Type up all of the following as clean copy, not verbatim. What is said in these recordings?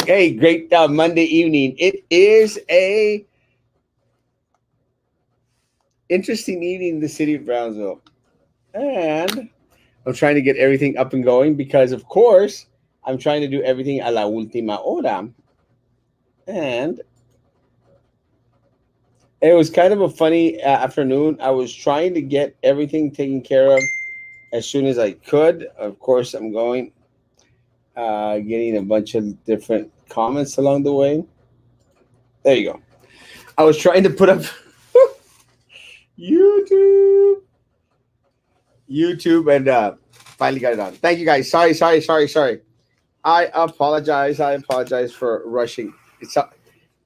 Hey, great Monday evening. It is a interesting evening in the city of Brownsville, and I'm trying to get everything up and going because, of course, I'm trying to do everything a la última hora. And it was kind of a funny afternoon. I was trying to get everything taken care of as soon as I could. Of course, I'm going, getting a bunch of different comments along the way. There you go. I was trying to put up YouTube. YouTube and finally got it on. Thank you guys. Sorry. I apologize for rushing.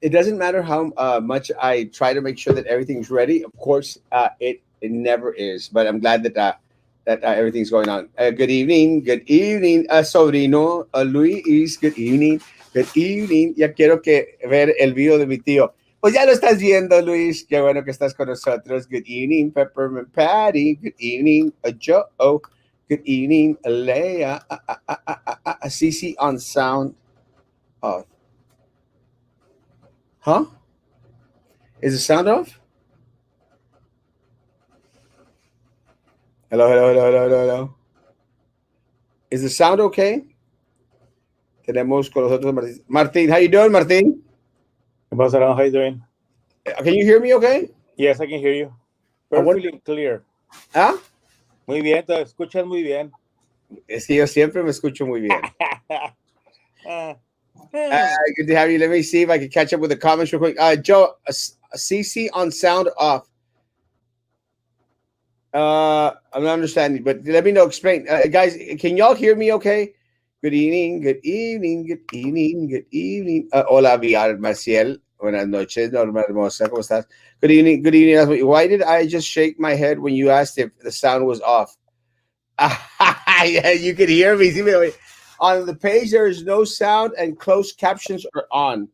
It doesn't matter how much I try to make sure that everything's ready. Of course, it never is. But I'm glad that everything's going on. Good evening, sobrino Luis. Good evening, good evening. Ya quiero que ver el video de mi tío. Pues ya lo estás viendo, Luis. Qué bueno que estás con nosotros. Good evening, Peppermint Patty. Good evening, Joe. Good evening, Leia. CC on sound. Oh, huh? Is the sound off? Hello. Is the sound okay? Tenemos con nosotros Martín. Martín, how you doing, Martín? How are you doing? Can you hear me okay? Yes, I can hear you. Perfectly clear. ¿Ah? Muy bien, te escuchas muy bien. Es que yo siempre me escucho muy bien. Good to have you. Let me see if I can catch up with the comments real quick. Joe, CC on sound off. I'm not understanding, but let me know. Explain, guys. Can y'all hear me? Okay. Good evening. Hola, Villar Maciel. Buenas noches, Norma Hermosa. ¿Cómo estás? Good evening. Why did I just shake my head when you asked if the sound was off? Yeah, you could hear me. On the page, there is no sound and closed captions are on.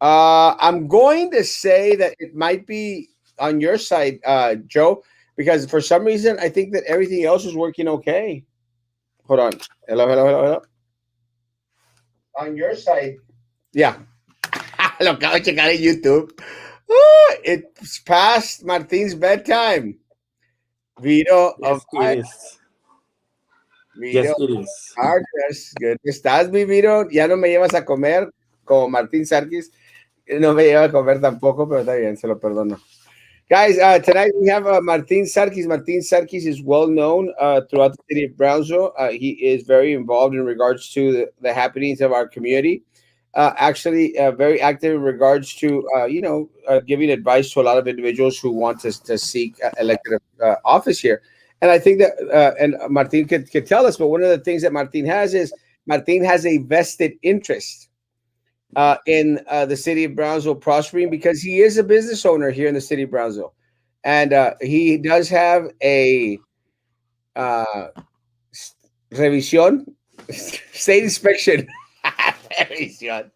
I'm going to say that it might be on your side, Joe, because for some reason I think that everything else is working okay. Hold on. Hello. On your side. Yeah. Lo acabo de checar en YouTube. It's past Martin's bedtime. Vito Yes, it is. Yes, it is. Good. ¿Estás, mi Vito? Ya no me llevas a comer como Martín Sarkis. No me lleva a comer tampoco, pero está bien, se lo perdono. Guys, tonight we have Martin Sarkis. Martin Sarkis is well known throughout the city of Brownsville. He is very involved in regards to the happenings of our community. Actually, very active in regards to, giving advice to a lot of individuals who want to seek elected office here. And I think that, and Martin could tell us, but one of the things that Martin has is Martin has a vested interest in the city of Brownsville prospering because he is a business owner here in the city of Brownsville. And he does have a revisión, state inspection, revisión,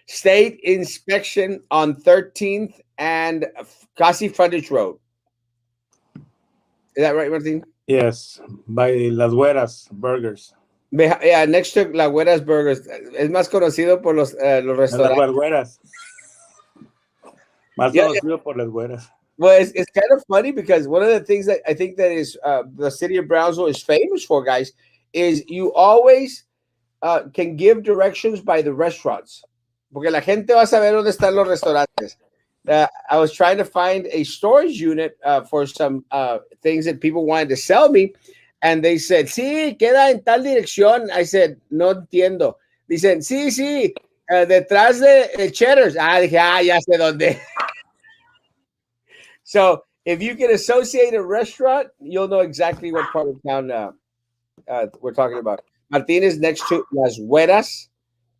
state inspection on 13th and Casi Frontage Road. Is that right, Martin? Yes, by Las Güeras Burgers. Yeah, next to La Güeras Burgers. Es más conocido por los restaurantes. Las Güeras. Más conocido por Las Güeras. Well, it's kind of funny because one of the things that I think that is the city of Brownsville is famous for, guys, is you always can give directions by the restaurants. Porque la gente va a saber dónde están los restaurantes. I was trying to find a storage unit for some things that people wanted to sell me. And they said, sí, queda en tal dirección. I said, no entiendo. Dicen, sí, detrás de Cheddar's. Dije, ya sé dónde. So if you can associate a restaurant, you'll know exactly what part of town we're talking about. Martín is next to Las Güeras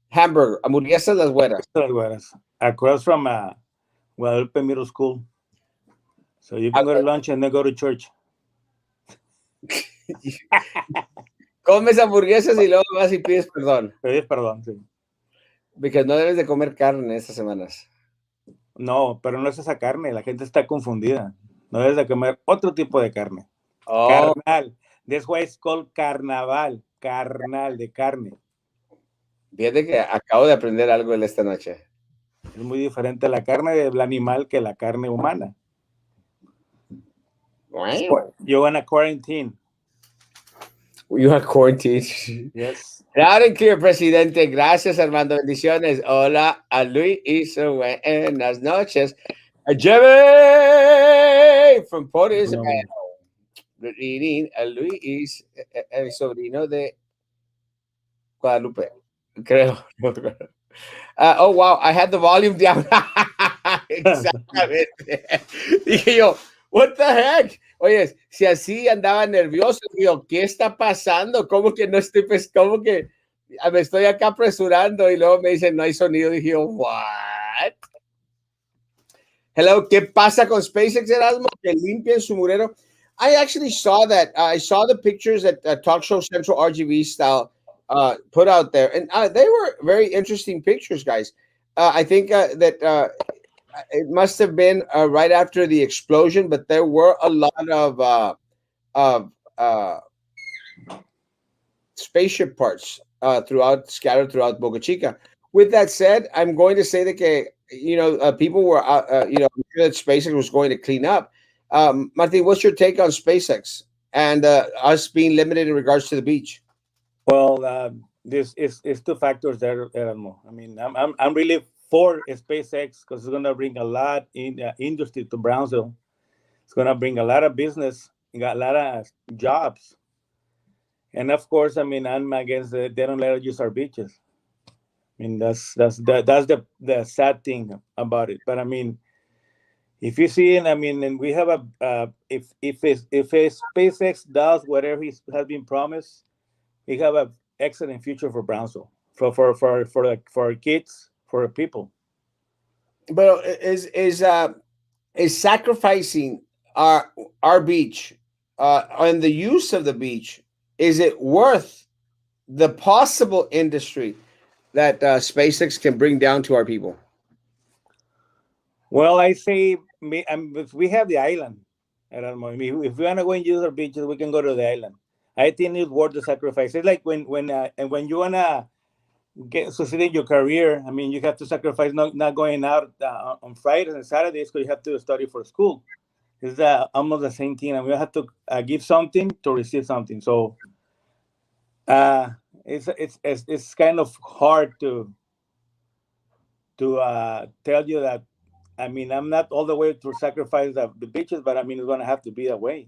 Hamburger. Hamburguesas Las Güeras. Las Güeras. Across from Guadalupe Middle School. So you can go to lunch and then go to church. Comes hamburguesas y luego vas y pides perdón. Pides perdón, sí. Porque no debes de comer carne estas semanas. No, pero no es esa carne, la gente está confundida. No debes de comer otro tipo de carne. Carnal. That's why it's called carnaval. Carnal de carne. Fíjate que acabo de aprender algo esta noche. Es muy diferente la carne del animal que la carne humana. Wow. You're in a quarantine. You are quarantined. Yes. Loud and clear, presidente. Gracias, Armando. Bendiciones. Hola a Luis y su buenas noches. A Jimmy from Port Isabel. Reading a Luis, el sobrino de Guadalupe. Creo. Oh, wow. I had the volume down. Exactamente. Dije yo, what the heck? Oye, si así andaba nervioso, digo, ¿qué está pasando? ¿Cómo que no estoy, pues, cómo que me estoy acá apresurando? Y luego me dicen, no hay sonido. Dije yo, what? Hello, ¿qué pasa con SpaceX, Erasmo? Que limpian su murero. I actually saw that. I saw the pictures that Talk Show Central RGB style put out there, and they were very interesting pictures, guys. I think that it must have been right after the explosion, but there were a lot of spaceship parts scattered throughout Boca Chica. With that said, I'm going to say that people were I'm sure that SpaceX was going to clean up. Martin, what's your take on SpaceX and us being limited in regards to the beach? Well, this is two factors there, Erasmo. I mean, I'm really for SpaceX because it's going to bring a lot in industry to Brownsville. It's going to bring a lot of business, got a lot of jobs, and of course, I mean, I'm against they don't let us use our beaches. I mean, that's the sad thing about it. But I mean, if you see, and I mean, and we have if a SpaceX does whatever he has been promised, we have an excellent future for Brownsville, for our kids, for our people. But is sacrificing our beach and the use of the beach, is it worth the possible industry that SpaceX can bring down to our people? Well, I say we have the island. I don't know. I mean, if we want to go and use our beaches, we can go to the island. I think it's worth the sacrifice. It's like when you wanna succeed in your career. I mean, you have to sacrifice not going out on Fridays and Saturdays because you have to study for school. It's almost the same thing, and we have to give something to receive something. So it's kind of hard to tell you that. I mean, I'm not all the way to sacrifice the beaches, but I mean, it's going to have to be that way.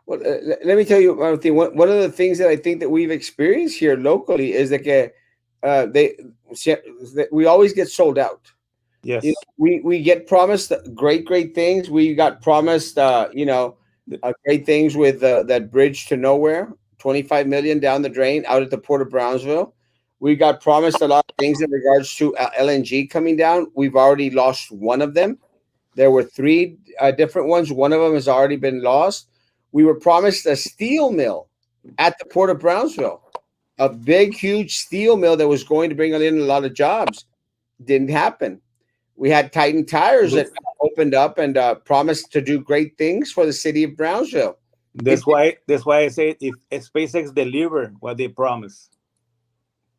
Well, let me tell you one thing. One of the things that I think that we've experienced here locally is that we always get sold out. Yes. We get promised great things. We got promised great things with that bridge to nowhere, 25 million down the drain out at the port of Brownsville. We got promised a lot of things in regards to LNG coming down. We've already lost one of them. There were three different ones. One of them has already been lost. We were promised a steel mill at the port of Brownsville, a big, huge steel mill that was going to bring in a lot of jobs. Didn't happen. We had Titan Tires that opened up and promised to do great things for the city of Brownsville. That's why I say if SpaceX deliver what they promise,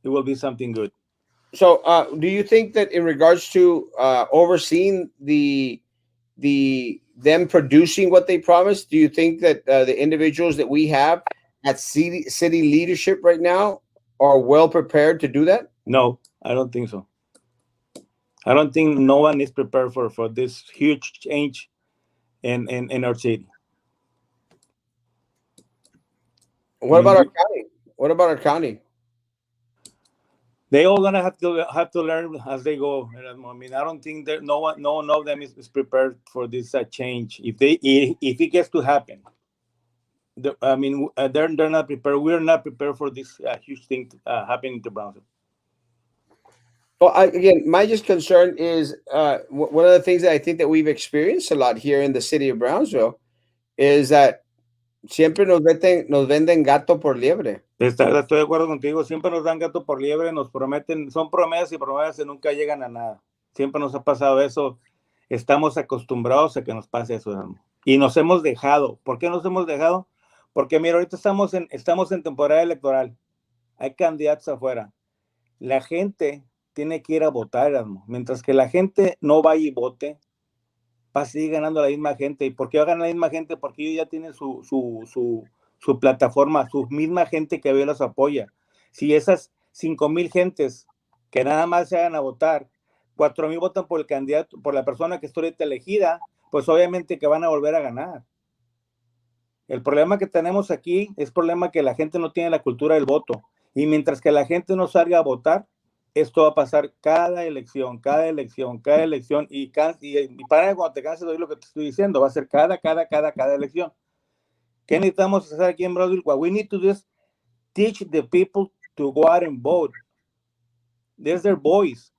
it will be something good. So, do you think that in regards to overseeing them producing what they promised, do you think that the individuals that we have at city leadership right now are well prepared to do that? No, I don't think so. I don't think no one is prepared for this huge change in our city. What about our county? What about our county? They all gonna have to learn as they go. I mean, I don't think that no one of them is prepared for this change. If it gets to happen, they're not prepared. We're not prepared for this huge thing happening to Brownsville. Well, again, my just concern is one of the things that I think that we've experienced a lot here in the city of Brownsville is that siempre nos venden gato por liebre. Estoy de acuerdo contigo. Siempre nos dan gato por liebre, nos prometen, son promesas y promesas y nunca llegan a nada. Siempre nos ha pasado eso. Estamos acostumbrados a que nos pase eso. Y nos hemos dejado. ¿Por qué nos hemos dejado? Porque mira, ahorita estamos en temporada electoral. Hay candidatos afuera. la gente tiene que ir a votar, Erasmo. Mientras que la gente no vaya y vote, va a seguir ganando la misma gente. ¿Y por qué va a ganar la misma gente? Porque ellos ya tienen su plataforma, su misma gente que los apoya. Si esas 5,000 gentes que nada más se hagan a votar, 4,000 votan por el candidato, por la persona que está ahorita elegida, pues obviamente que van a volver a ganar. El problema que tenemos aquí es problema que la gente no tiene la cultura del voto. Y mientras que la gente no salga a votar, esto va a pasar cada elección, cada elección, cada elección. Y para cuando te canses de oír lo que te estoy diciendo, va a ser cada elección. ¿Qué necesitamos hacer aquí en Brasil? What we need to do is teach the people to go out and vote. There's their voice.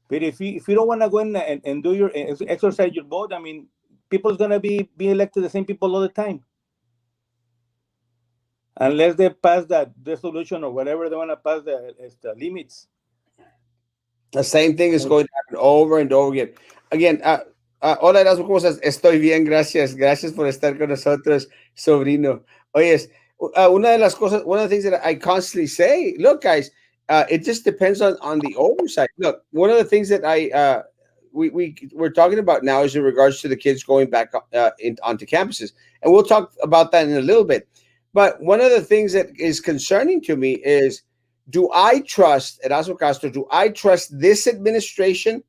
But if you don't want to go in and do your exercise your vote, I mean, people's going to be elected the same people all the time. Unless they pass that resolution or whatever they want to pass the limits. The same thing is going to happen over and over again. Again, hola Erasmo, ¿cómo estás? Estoy bien, gracias. Gracias por estar con nosotros, sobrino. Oye, one of the things that I constantly say, look, guys, it just depends on the oversight. Look, one of the things that we're talking about now is in regards to the kids going back onto campuses, and we'll talk about that in a little bit. But one of the things that is concerning to me is, do I trust, Erasmo Castro, do I trust this administration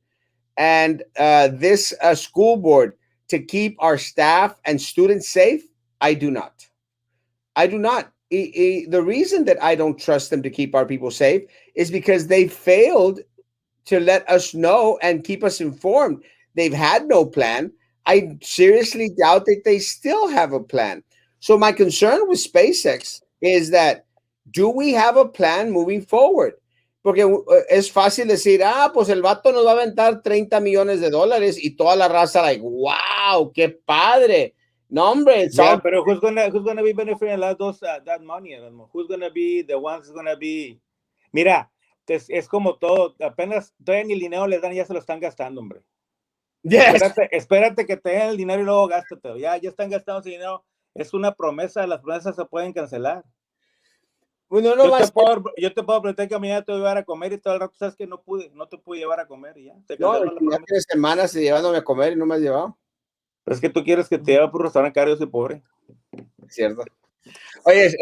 and this school board to keep our staff and students safe? I do not. I do not. The reason that I don't trust them to keep our people safe is because they failed to let us know and keep us informed. They've had no plan. I seriously doubt that they still have a plan. So my concern with SpaceX is that, do we have a plan moving forward? Porque es fácil decir, pues el vato nos va a aventar 30 millones de dólares y toda la raza like, wow, qué padre. No, hombre, it's all... Pero who's gonna be benefiting that money? Who's gonna be the ones who's gonna be... Mira, es como todo, apenas todavía ni el dinero les dan y ya se lo están gastando, hombre. Yes. Espérate que te den el dinero y luego gástatelo. Ya están gastando ese dinero. Es una promesa, las promesas se pueden cancelar. Bueno, yo te puedo prometer que mañana te voy a llevar a comer y todo el rato sabes que no te pude llevar a comer y ya. No, ya tienes semanas llevándome a comer y no me has llevado. Pero es que tú quieres que te lleve por un restaurante caro, yo soy pobre. Cierto. Oye,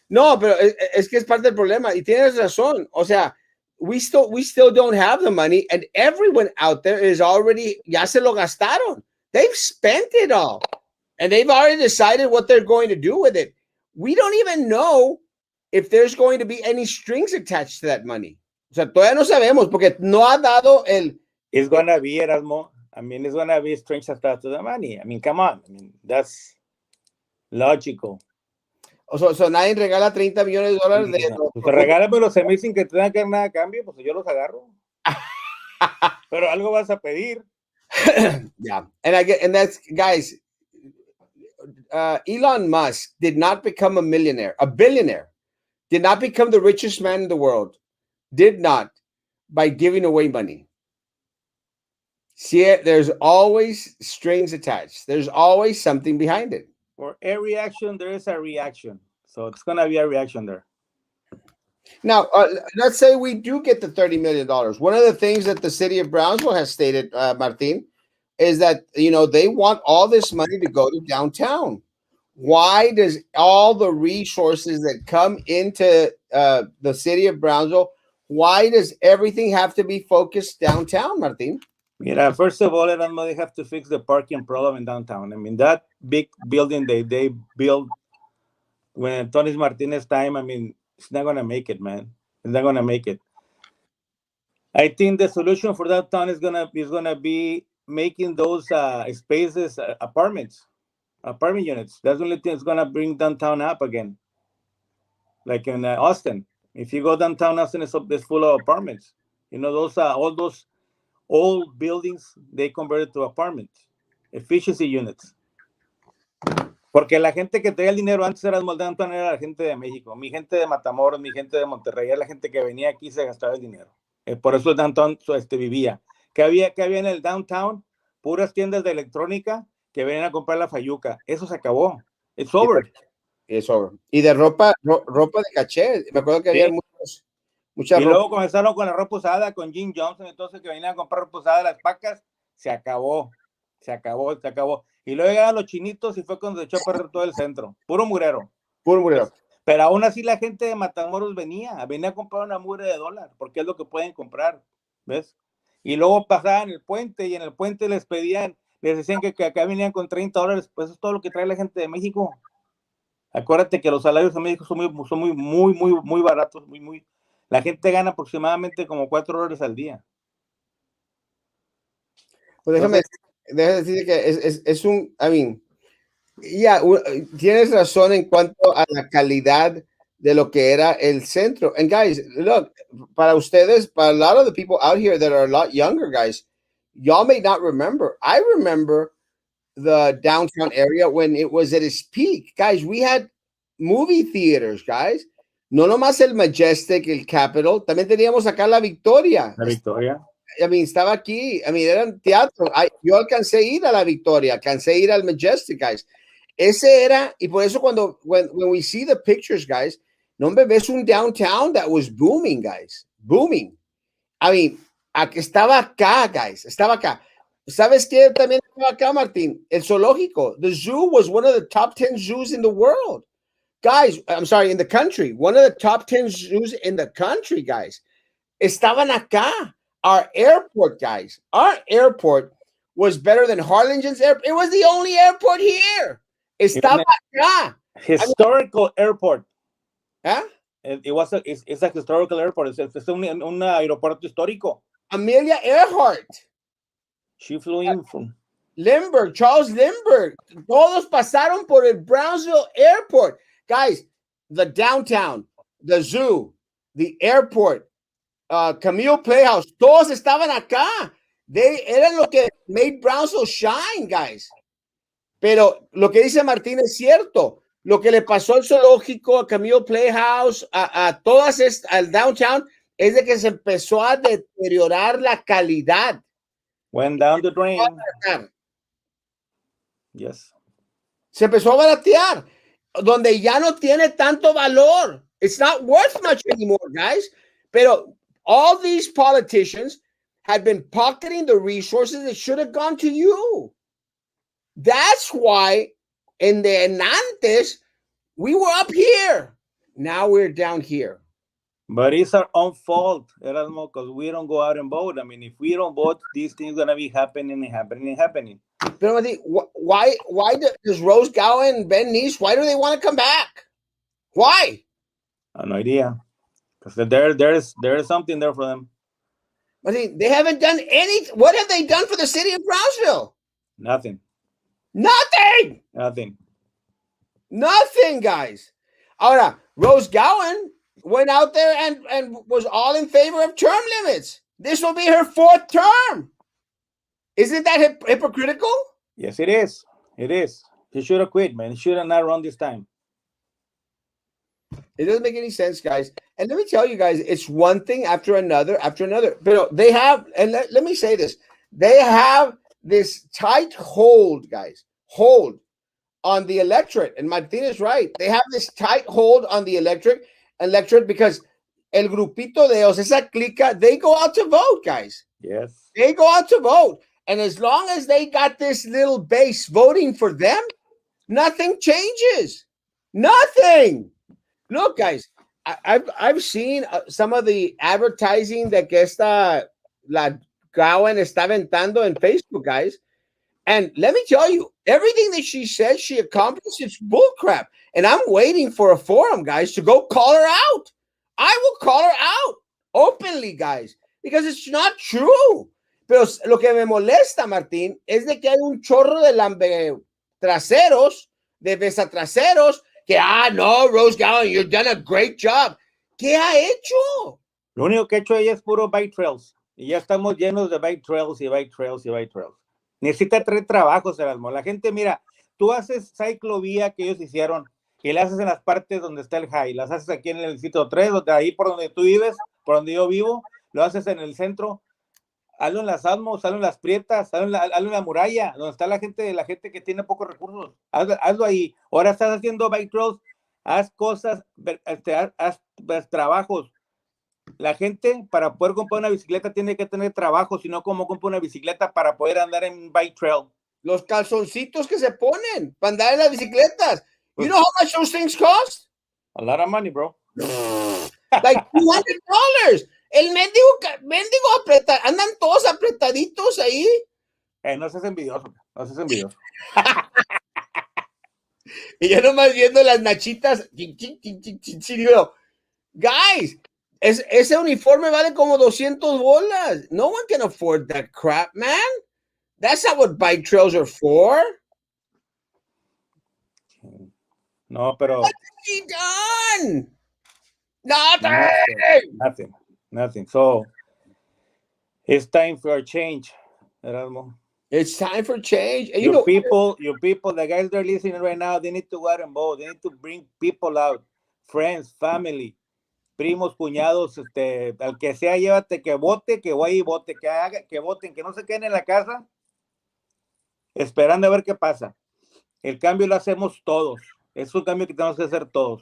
no, pero es que es parte del problema y tienes razón. O sea, we still don't have the money, and everyone out there is already, ya se lo gastaron. They've spent it all, and they've already decided what they're going to do with it. We don't even know if there's going to be any strings attached to that money. O sea, todavía no sabemos porque no ha dado el... It's gonna be, Erasmo. I mean, it's gonna be strings attached to the money. I mean, come on. I mean, that's logical. O sea, nadie regala 30 millones de dólares. Pues regálame los semillas sin que tenga que dar nada a cambio, pues yo los agarro. Pero algo vas a pedir. Yeah, and that's, guys, Elon Musk did not become a billionaire, did not become the richest man in the world, did not by giving away money. See, there's always strings attached. There's always something behind it. For every action, there is a reaction. So it's going to be a reaction there. Now, let's say we do get the $30 million. One of the things that the city of Brownsville has stated, Martin, is that, they want all this money to go to downtown. Why does all the resources that come into the city of Brownsville, why does everything have to be focused downtown, Martin? Yeah, first of all, they have to fix the parking problem in downtown. I mean, that big building they built when Tony Martinez time, I mean, it's not going to make it, man. It's not going to make it. I think the solution for downtown is gonna be making those spaces apartment units. That's the only thing that's going to bring downtown up again. Like in Austin. If you go downtown Austin, it's full of apartments. Those all those old buildings, they converted to apartments, efficiency units. Porque la gente que traía el dinero antes era downtown, era la gente de México, mi gente de Matamoros, mi gente de Monterrey, era la gente que venía aquí y se gastaba el dinero. Por eso el downtown vivía. ¿Qué había en el downtown? Puras tiendas de electrónica que venían a comprar la fayuca. Eso se acabó. It's over. It's over. Y de ropa de caché. Me acuerdo que había Mucha Y ropa. luego comenzaron con la ropa usada, con Jim Johnson, entonces que venían a comprar ropa usada, las pacas, se acabó. Y luego llegaron los chinitos y fue cuando se echó a perder todo el centro. Puro mugrero. Puro murero. Pero aún así la gente de Matamoros venía a comprar una mugre de dólar, porque es lo que pueden comprar, ¿ves? Y luego pasaban el puente y en el puente les decían que acá venían con $30, pues eso es todo lo que trae la gente de México. Acuérdate que los salarios en México son muy baratos, la gente gana aproximadamente como $4 al día. Pues déjame decir que es un, I mean, tienes razón en cuanto a la calidad de lo que era el centro. And guys, look, para ustedes, para a lot of the people out here that are a lot younger, guys, y'all may not remember. I remember the downtown area when it was at its peak. Guys, we had movie theaters, guys. No nomás el Majestic, el Capitol, también teníamos acá la Victoria. La Victoria. I mean, estaba aquí. I mean, eran teatro. Yo alcancé a ir a la Victoria, alcancé a ir al Majestic, guys. Ese era, y por eso when we see the pictures, guys, no me ves un downtown that was booming, guys. Booming. I mean, estaba acá, guys. Estaba acá. ¿Sabes qué también estaba acá, Martín? El zoológico. The zoo was one of the top 10 zoos in the world. Guys, I'm sorry, in the country. One of the top 10 zoos in the country, guys. Estaban acá. Our airport, guys. Our airport was better than Harlingen's airport. It was the only airport here. Estaba acá. Historical airport. ¿Ah? It's a historical airport. Es un aeropuerto histórico. Amelia Earhart. She flew in from Lindbergh, Charles Lindbergh. Todos pasaron por el Brownsville Airport. Guys, the downtown, the zoo, the airport, Camille Playhouse, todos estaban acá. Eran lo que made Brownsville shine, guys. Pero lo que dice Martín es cierto. Lo que le pasó al zoológico, a Camille Playhouse, a todas al downtown, es de que se empezó a deteriorar la calidad. Went down the drain. Yes. Se empezó a baratear, donde ya no tiene tanto valor. It's not worth much anymore, guys. Pero all these politicians had been pocketing the resources that should have gone to you. That's why in the antes, we were up here. Now we're down here. But it's our own fault, Erasmo, because we don't go out and vote. I mean, if we don't vote, these things are going to be happening. But why does Rose Gowan, Ben Neese, why do they want to come back? Why? I have no idea. Because there is something there for them. I mean, they haven't done any. What have they done for the city of Brownsville? Nothing. Nothing, guys. Ahora, Rose Gowan went out there and was all in favor of term limits. This will be her 4th term. Isn't that hypocritical? Yes, it is. It is. He should have quit, man. He should have not run this time. It doesn't make any sense, guys. And let me tell you guys, it's one thing after another. But they have, and let me say this, they have this tight hold, guys, hold on the electorate. And Martin is right. They have this tight hold on the electorate because el grupito de ellos, esa clica, they go out to vote, guys. Yes. They go out to vote. And as long as they got this little base voting for them, nothing changes. Nothing. Look, guys, I've seen some of the advertising that la Gowan está aventando in Facebook, guys. And let me tell you, everything that she says she accomplished, it's bullcrap. And I'm waiting for a forum, guys, to go call her out. I will call her out openly, guys, because it's not true. Pero lo que me molesta, Martín, es de que hay un chorro de lambetraseros, de besatraseros, que, no, Rose Gowan, you've done a great job. ¿Qué ha hecho? Lo único que ha hecho ella es puro bike trails. Y ya estamos llenos de bike trails. Necesita 3 trabajos, Erasmo. La gente, mira, tú haces ciclovía que ellos hicieron y la haces en las partes donde está el high. Las haces aquí en el sitio 3, ahí por donde tú vives, por donde yo vivo. Lo haces en el centro. Hazlo en las Almos, hazlo en las Prietas, hazlo en la Muralla, donde está la gente que tiene pocos recursos. Hazlo ahí. Ahora estás haciendo bike trails, haz cosas, haz trabajos La gente para poder comprar una bicicleta tiene que tener trabajo, si no, ¿cómo compra una bicicleta para poder andar en un bike trail? Los calzoncitos que se ponen para andar en las bicicletas. You know how much those things cost? A lot of money, bro. Like $200. El mendigo andan todos apretaditos ahí. No seas envidioso, no seas envidioso. Y yo nomás viendo las nachitas. Digo, guys, ese uniforme vale como 200 bolas. No one can afford that crap, man. That's not what bike trails are for. No, pero. What has he done? Nothing. Nothing. So, it's time for a change, Erasmo. It's time for change. And Your people, the guys that are listening right now, they need to go out and vote. They need to bring people out, friends, family, primos, cuñados, al que sea, llévate, que vote, que vaya y vote, que haga, que voten, que no se queden en la casa esperando a ver qué pasa. El cambio lo hacemos todos. Es un cambio que tenemos que hacer todos.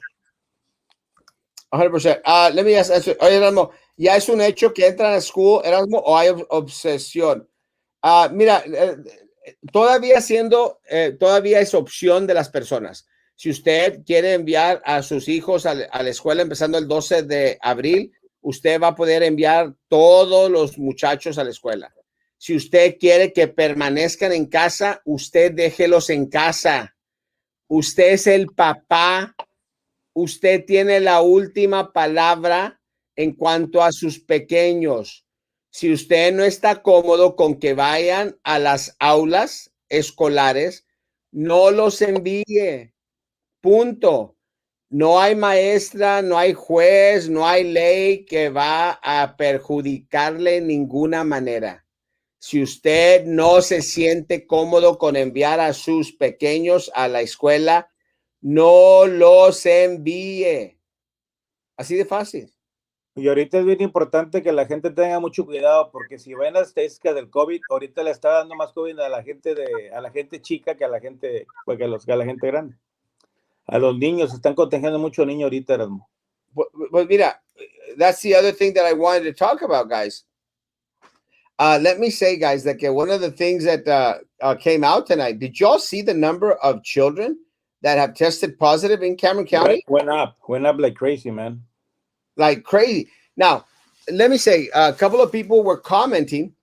100%. Let me ask, oye, Erasmo, ¿ya es un hecho que entran a school, Erasmo, o hay obsesión? Mira, todavía es opción de las personas. Si usted quiere enviar a sus hijos a la escuela empezando el 12 de abril, usted va a poder enviar todos los muchachos a la escuela. Si usted quiere que permanezcan en casa, usted déjelos en casa. Usted es el papá. Usted tiene la última palabra en cuanto a sus pequeños. Si usted no está cómodo con que vayan a las aulas escolares, no los envíe. Punto. No hay maestra, no hay juez, no hay ley que va a perjudicarle en ninguna manera. Si usted no se siente cómodo con enviar a sus pequeños a la escuela, no los envíe. Así de fácil. Y ahorita es bien importante que la gente tenga mucho cuidado, porque si ven las estadísticas del COVID, ahorita le está dando más COVID a la gente chica que a la gente, pues, que a la gente grande. A los niños, se están contagiando mucho niños ahorita, Erasmo. Pues mira, that's the other thing that I wanted to talk about, guys. Let me say, guys, that one of the things that came out tonight, did y'all see the number of children that have tested positive in Cameron County? Went up like crazy, man. Like crazy. Now, let me say, a couple of people were commenting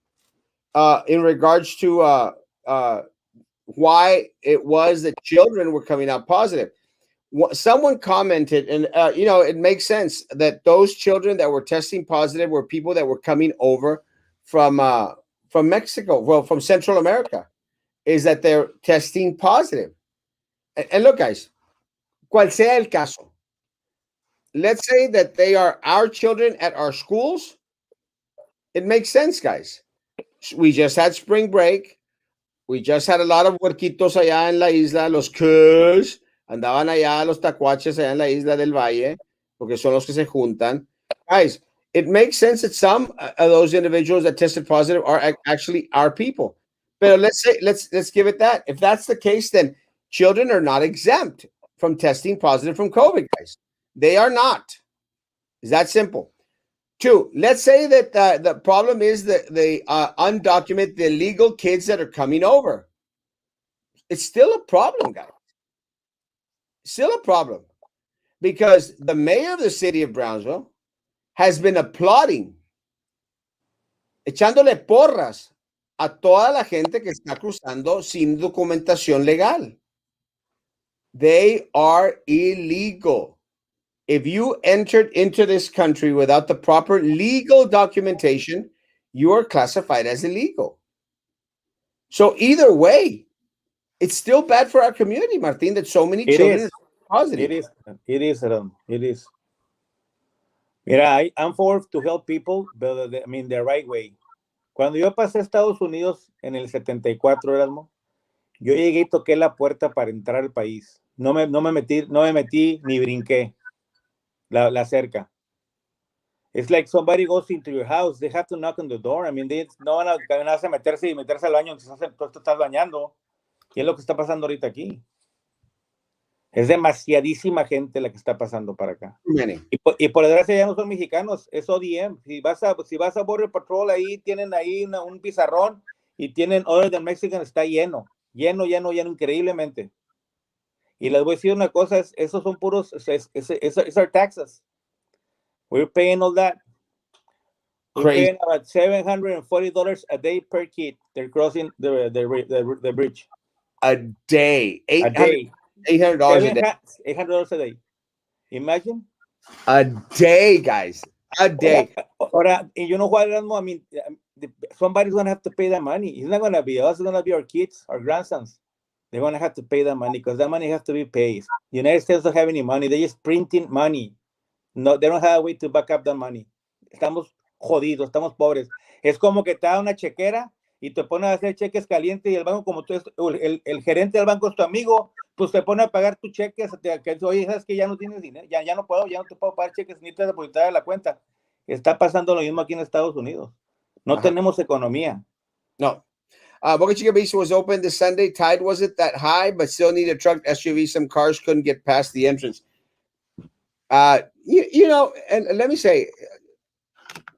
in regards to why it was that children were coming out positive. Someone commented, and it makes sense that those children that were testing positive were people that were coming over from Mexico, well, from Central America, is that they're testing positive. And look, guys, cual sea el caso, let's say that they are our children at our schools. It makes sense, guys. We just had spring break. We just had a lot of huerquitos allá en la isla, los Kush, andaban allá los tacuaches allá en la isla del Valle, porque son los que se juntan. Guys, it makes sense that some of those individuals that tested positive are actually our people. But let's give it that. If that's the case, then children are not exempt from testing positive from COVID, guys. They are not. It's that simple. Two, let's say that the problem is the undocumented, the illegal kids that are coming over. It's still a problem, guys. Still a problem. Because the mayor of the city of Brownsville has been applauding, echándole porras a toda la gente que está cruzando sin documentación legal. They are illegal. If you entered into this country without the proper legal documentation, you are classified as illegal. So either way, it's still bad for our community, Martin, that so many children are positive. It is. Mira, I'm for to help people, but the right way. Cuando yo pasé a Estados Unidos en el 74, Erasmo, yo llegué y toqué la puerta para entrar al país. No me metí ni brinqué la cerca. It's like somebody goes into your house, they have to knock on the door. No van a meterse al baño, tú estás bañando. Y es lo que está pasando ahorita aquí. Es demasiadísima gente la que está pasando para acá. Many. Y por desgracia ya no son mexicanos, es ODM. Si vas a Border Patrol, ahí tienen ahí un pizarrón y tienen Other than Mexican, está lleno, increíblemente. Y les voy a decir una cosa, esos son puros, es our taxes. We're paying all that. We're Crazy. paying about $740 a day per kid. They're crossing the bridge. A day. A day. $800 a day. $800 a day. Imagine. A day, guys. A day. Ahora, and you know what, Erasmo? I mean, somebody's going to have to pay that money. It's not going to be us. It's going to be our kids, our grandsons. They're going to have to pay that money because that money has to be paid. The United States don't have any money. They're just printing money. No, they don't have a way to back up that money. Estamos jodidos, estamos pobres. Es como que te da una chequera y te pone a hacer cheques calientes y el banco, como tú, el gerente del banco es tu amigo, pues te pone a pagar tu cheques, oye, sabes que ya no tienes dinero, ya no te puedo pagar cheques, ni te depositar a la cuenta. Está pasando lo mismo aquí en Estados Unidos. No tenemos economía. No. Boca Chica Beach was open this Sunday. Tide wasn't that high, but still needed truck SUV. Some cars couldn't get past the entrance. You know, and let me say,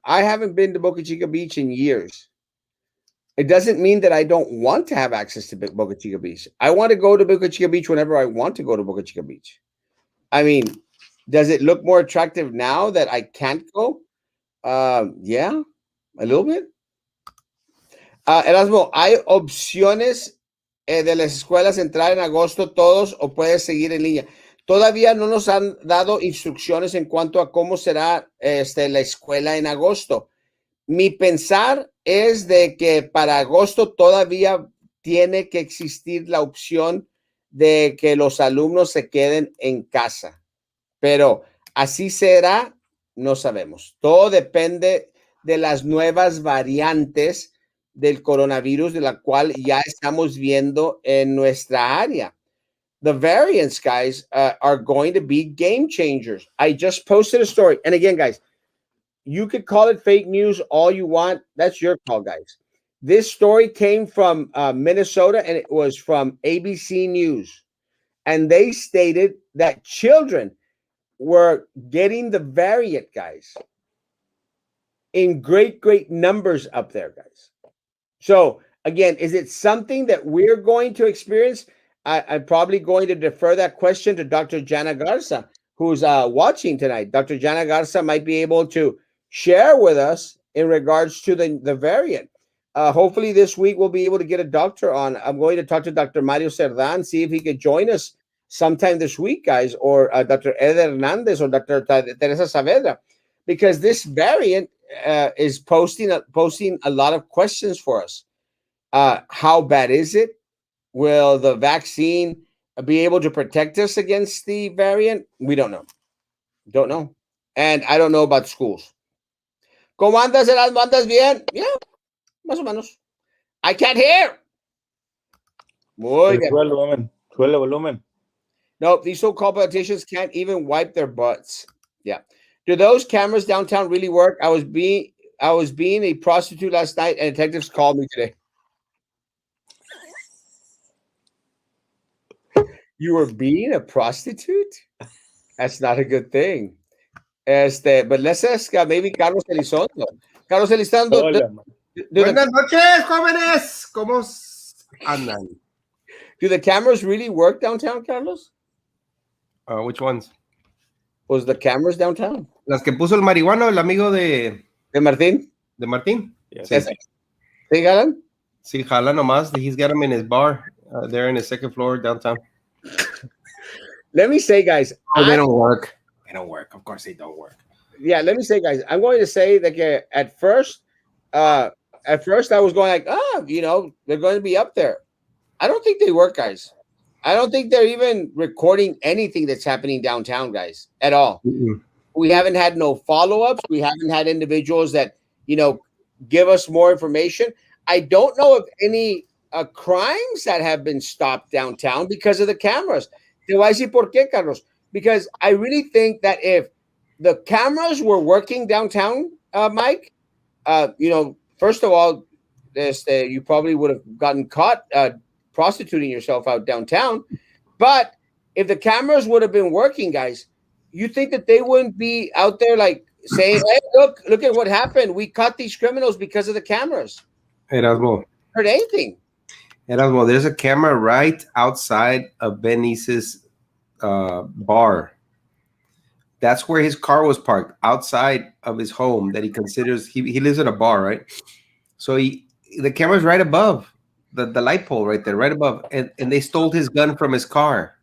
I haven't been to Boca Chica Beach in years. It doesn't mean that I don't want to have access to Boca Chica Beach. I want to go to Boca Chica Beach whenever I want to go to Boca Chica Beach. I mean, does it look more attractive now that I can't go? Yeah, a little bit. Erasmo, ¿hay opciones de las escuelas entrar en agosto todos o puedes seguir en línea? Todavía no nos han dado instrucciones en cuanto a cómo será la escuela en agosto. Mi pensar es de que para agosto todavía tiene que existir la opción de que los alumnos se queden en casa. Pero así será, no sabemos. Todo depende de las nuevas variantes del coronavirus, de la cual ya estamos viendo en nuestra área. The variants, guys, are going to be game changers. I just posted a story. And again, guys, you could call it fake news all you want. That's your call, guys. This story came from Minnesota, and it was from ABC News. And they stated that children were getting the variant, guys, in great numbers up there, guys. So, again, is it something that we're going to experience? I'm probably going to defer that question to Dr. Jana Garza, who's watching tonight. Dr. Jana Garza might be able to share with us in regards to the variant. Hopefully this week we'll be able to get a doctor on. I'm going to talk to Dr. Mario Cerdan, see if he could join us sometime this week, guys, or Dr. Eder Hernandez or Dr. Teresa Saavedra, because this variant is posting a lot of questions for us. How bad is it? Will the vaccine be able to protect us against the variant? We don't know. Don't know. And I don't know about schools. ¿Cómo andas, Erasmo? ¿Andas bien? Yeah, más o menos. I can't hear. Muy bien. Suele volumen. No, these so-called politicians can't even wipe their butts. Yeah. Do those cameras downtown really work? I was being a prostitute last night, and detectives called me today. You were being a prostitute? That's not a good thing. But let's ask maybe Carlos Elizondo. Carlos Elizondo. Buenas noches, jóvenes. ¿Cómo andan? Do the cameras really work downtown, Carlos? Which ones? Was the cameras downtown? Las que puso el marihuano, el amigo de Martín. De Martín. Yes. Sí. ¿Sí jalan? Sí, jala nomás. He's got them in his bar there in the second floor downtown. Let me say, guys. They don't work. They don't work. Of course they don't work. Yeah, let me say, guys. I'm going to say that at first I was going like, they're going to be up there. I don't think they work, guys. I don't think they're even recording anything that's happening downtown, guys, at all. Mm-hmm. We haven't had no follow-ups. We haven't had individuals that, give us more information. I don't know of any crimes that have been stopped downtown because of the cameras. Te voy a decir por qué, Carlos. Because I really think that if the cameras were working downtown, Mike, first of all, you probably would have gotten caught prostituting yourself out downtown. But if the cameras would have been working, guys, you think that they wouldn't be out there like saying, "Hey, look at what happened. We caught these criminals because of the cameras." Erasmo, Heard anything? Erasmo, there's a camera right outside of Benice's bar. That's where his car was parked, outside of his home that he considers he lives in a bar, right? So the camera's right above the light pole right there, right above, and they stole his gun from his car.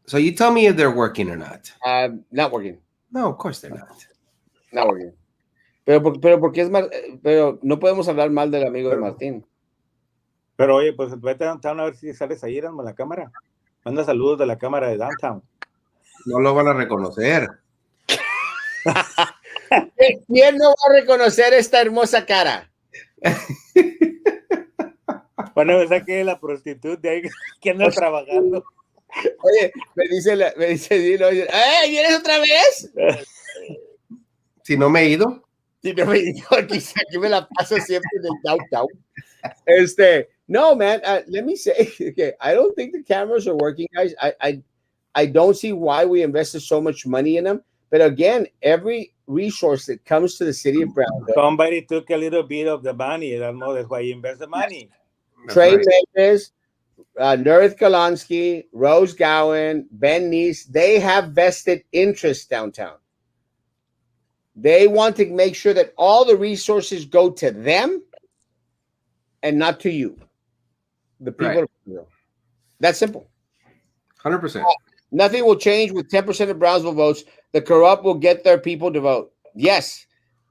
So you tell me if they're working or not. Not working. No, of course they're not. Not working. Pero porque pero no podemos hablar mal del amigo de Martín. Pero oye, pues vete a downtown a ver si sales ahí, Erasmo, en la cámara. Manda saludos de la cámara de downtown. No lo van a reconocer. ¿Quién no va a reconocer esta hermosa cara? Bueno, me saqué la prostituta de ahí que anda trabajando. Oye, me dice Dino, ¡eh, vienes otra vez! Si no me he ido. Si no me dijo, aquí me la paso siempre en el downtown. No, man, let me say, okay, I don't think the cameras are working, guys. I don't see why we invested so much money in them. But again, every resource that comes to the city of Brownsville. Somebody took a little bit of the money. That's why you invest the money. Trey Mendez, Nerith Galansky, Rose Gowan, Ben Neese, they have vested interest downtown. They want to make sure that all the resources go to them and not to you, the people. Right. That's simple. 100%. Nothing will change with 10% of Brownsville votes. The corrupt will get their people to vote. Yes,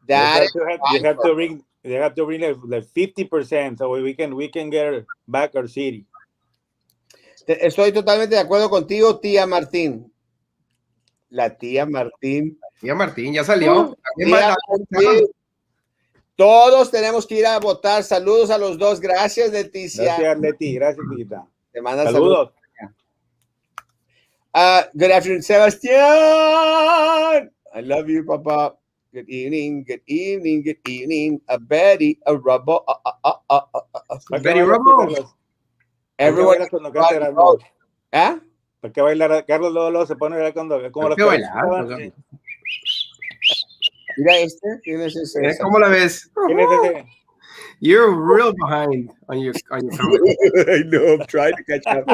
that you have to bring like 50% so we can get back our city. Estoy totalmente de acuerdo contigo, tía Martín. La tía Martín. Tía Martín ya salió. Tía Martín. Todos tenemos que ir a votar. Saludos a los dos. Gracias, Leticia. Gracias, Leti. Gracias, Tita. Te manda saludos. Good afternoon, Sebastián. I love you, Papa. Good evening, good evening, good evening. A Betty, a Rubbo. Betty Rubbo. Everyone. ¿Ah? ¿Para qué bailar? Carlos luego se pone a bailar como los que bailar. Mira ¿quién es ese? ¿Cómo la ves? ¿Quién es ese? You're real behind on your comment. I know, I'm trying to catch up.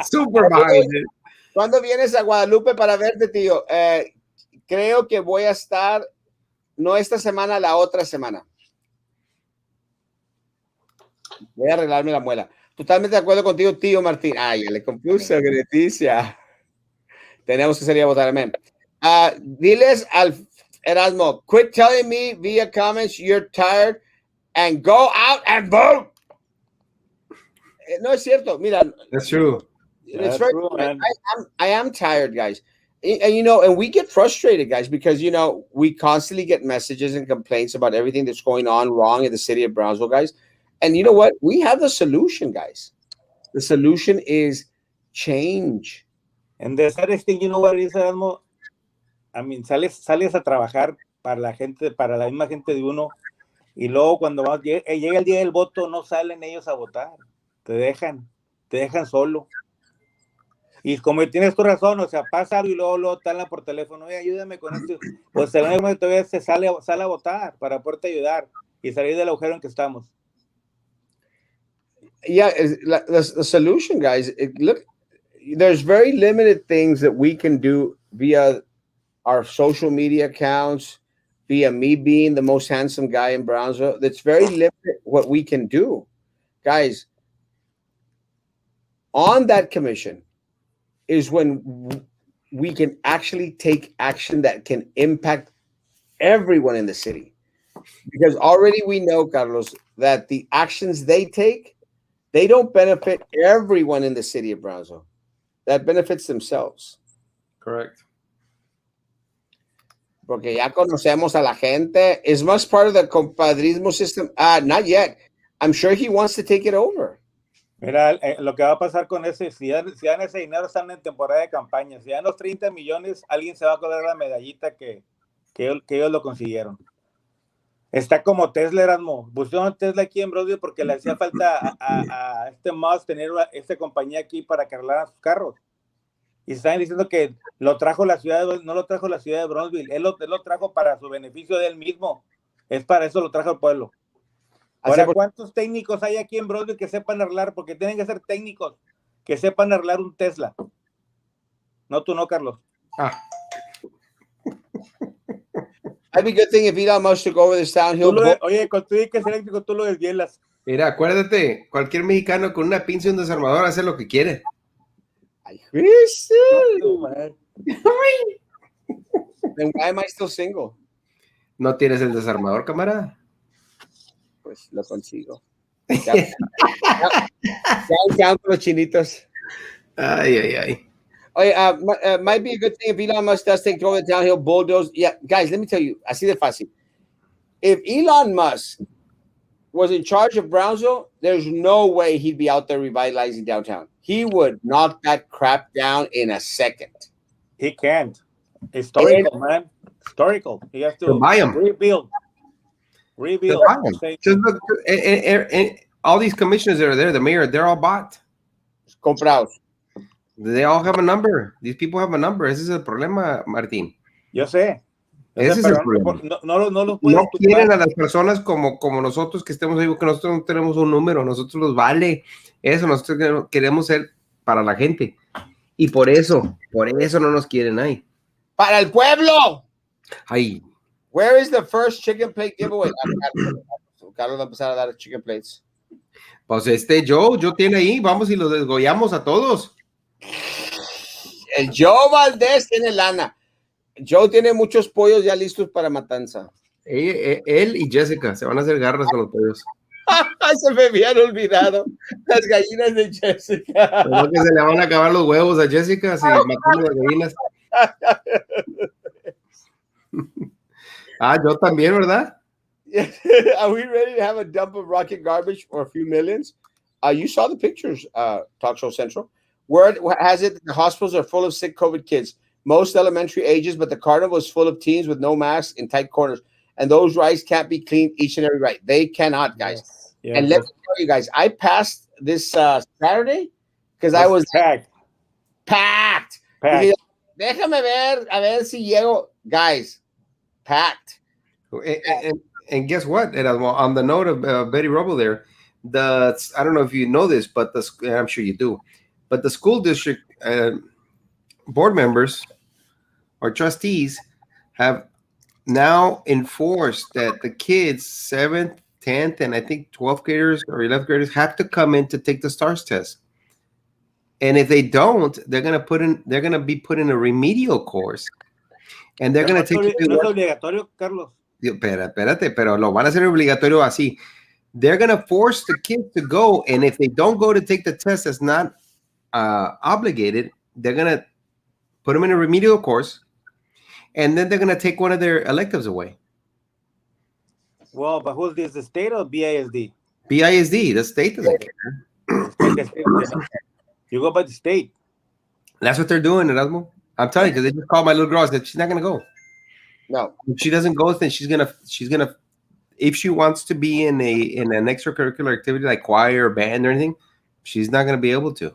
Super behind. ¿Cuándo vienes a Guadalupe para verte, tío? Creo que voy a estar, no esta semana, la otra semana. Voy a arreglarme la muela. Totalmente de acuerdo contigo, tío Martín. Ay, ya le compuso, Leticia. Tenemos que salir a votar, amén. Diles al Erasmo, quit telling me via comments you're tired and go out and vote. No es cierto. Mira. That's true. It's very true, man. I am tired, guys. And and we get frustrated, guys, because we constantly get messages and complaints about everything that's going on wrong in the city of Brownsville, guys. And you know what? We have the solution, guys. The solution is change. And the saddest thing, you know what it is, Erasmo? I mean, sales a trabajar para la misma gente de uno, y luego cuando llega el día del voto, no salen ellos a votar. Te dejan solo. Y como tienes tu razón, o sea, pasa algo y luego te hablan por teléfono, oye, ayúdame con esto. Pues el único todavía se sale a votar para poderte ayudar y salir del agujero en que estamos. Yeah, the solution, guys, look, there's very limited things that we can do via our social media accounts, via me being the most handsome guy in Brownsville. That's very limited what we can do. Guys, on that commission is when we can actually take action that can impact everyone in the city. Because already we know, Carlos, that the actions they take, they don't benefit everyone in the city of Brownsville. That benefits themselves. Correct. Porque ya conocemos a la gente. Is much part of the compadrismo system? Not yet. I'm sure he wants to take it over. Mira, lo que va a pasar con ese, si dan ese dinero, están en temporada de campaña. Si dan los 30 millones, alguien se va a colgar la medallita que ellos lo consiguieron. Está como Tesla, Erasmo. Pusieron Tesla aquí en Brownsville porque le hacía falta a este Musk tener esta compañía aquí para que arreglaran sus carros. Y están diciendo que lo trajo la ciudad no lo trajo la ciudad de Brownsville, él lo trajo para su beneficio de él mismo. Es para eso lo trajo el pueblo. Ahora, ¿cuántos técnicos hay aquí en Brownsville que sepan arreglar? Porque tienen que ser técnicos que sepan arreglar un Tesla. No, tú no, Carlos. I'd be a good thing if Elon Musk took over this downhill. Oye, cuando tú dices que es eléctrico, tú lo desvielas. Mira, acuérdate, cualquier mexicano con una pinza y un desarmador hace lo que quiere. Ay, Cristo. Then why am I still single? ¿No tienes el desarmador, camarada? Pues lo consigo. Down con los chinitos. Ay. Might be a good thing if Elon Musk does take over the downhill bulldoze. Yeah, guys, let me tell you, así de fácil. If Elon Musk was in charge of Brownsville, there's no way he'd be out there revitalizing downtown. He would knock that crap down in a second. He can't. Historical, man. Historical. He has to rebuild. Just look, all these commissioners that are there, the mayor, they're all bought. Comprados. They all have a number. These people have a number. Ese es el problema, Martín. Yo sé. Ese es el problema. No quieren a las personas como nosotros que estemos ahí, porque nosotros no tenemos un número, nosotros los vale. Eso, nosotros queremos ser para la gente. Y por eso no nos quieren ahí. ¡Para el pueblo! Ahí. Where is the first chicken plate giveaway? Carlos va a empezar a dar chicken plates. Pues Joe tiene ahí, vamos y los desgollamos a todos. El Joe Valdés tiene lana. Joe tiene muchos pollos ya listos para matanza. Él y Jessica se van a hacer garras con los pollos. Se me habían olvidado las gallinas de Jessica. Creo que se le van a acabar los huevos a Jessica si matamos las gallinas. Yo también, ¿verdad? Are we ready to have a dump of rocket garbage for a few millions? You saw the pictures, Talk Show Central. Word has it that the hospitals are full of sick COVID kids, most elementary ages, but the carnival is full of teens with no masks in tight corners. And those rides can't be cleaned each and every ride. They cannot, guys. Yes. And let me tell you guys, I passed this Saturday because I was packed. Déjame ver, a ver si llego. Guys, packed. And guess what? On the note of Betty Rubble there, I don't know if you know this, but I'm sure you do, but the school district board members or trustees have now enforced that the kids 7th, 10th, and I think 12th graders or 11th graders have to come in to take the STARS test. And if they don't, they're gonna be put in a remedial course, and they're gonna take. No es obligatorio, Carlos. Espérate, pero lo van a hacer obligatorio así. They're gonna force the kids to go, and if they don't go to take the test, that's not obligated. They're gonna put them in a remedial course, and then they're gonna take one of their electives away. Well, but who's this? The state or BISD? BISD, the state doesn't care. You go by the state. That's what they're doing, Erasmo. I'm telling you, because they just called my little girl and said she's not gonna go. No. If she doesn't go, then she's gonna if she wants to be in an extracurricular activity like choir or band or anything, she's not gonna be able to.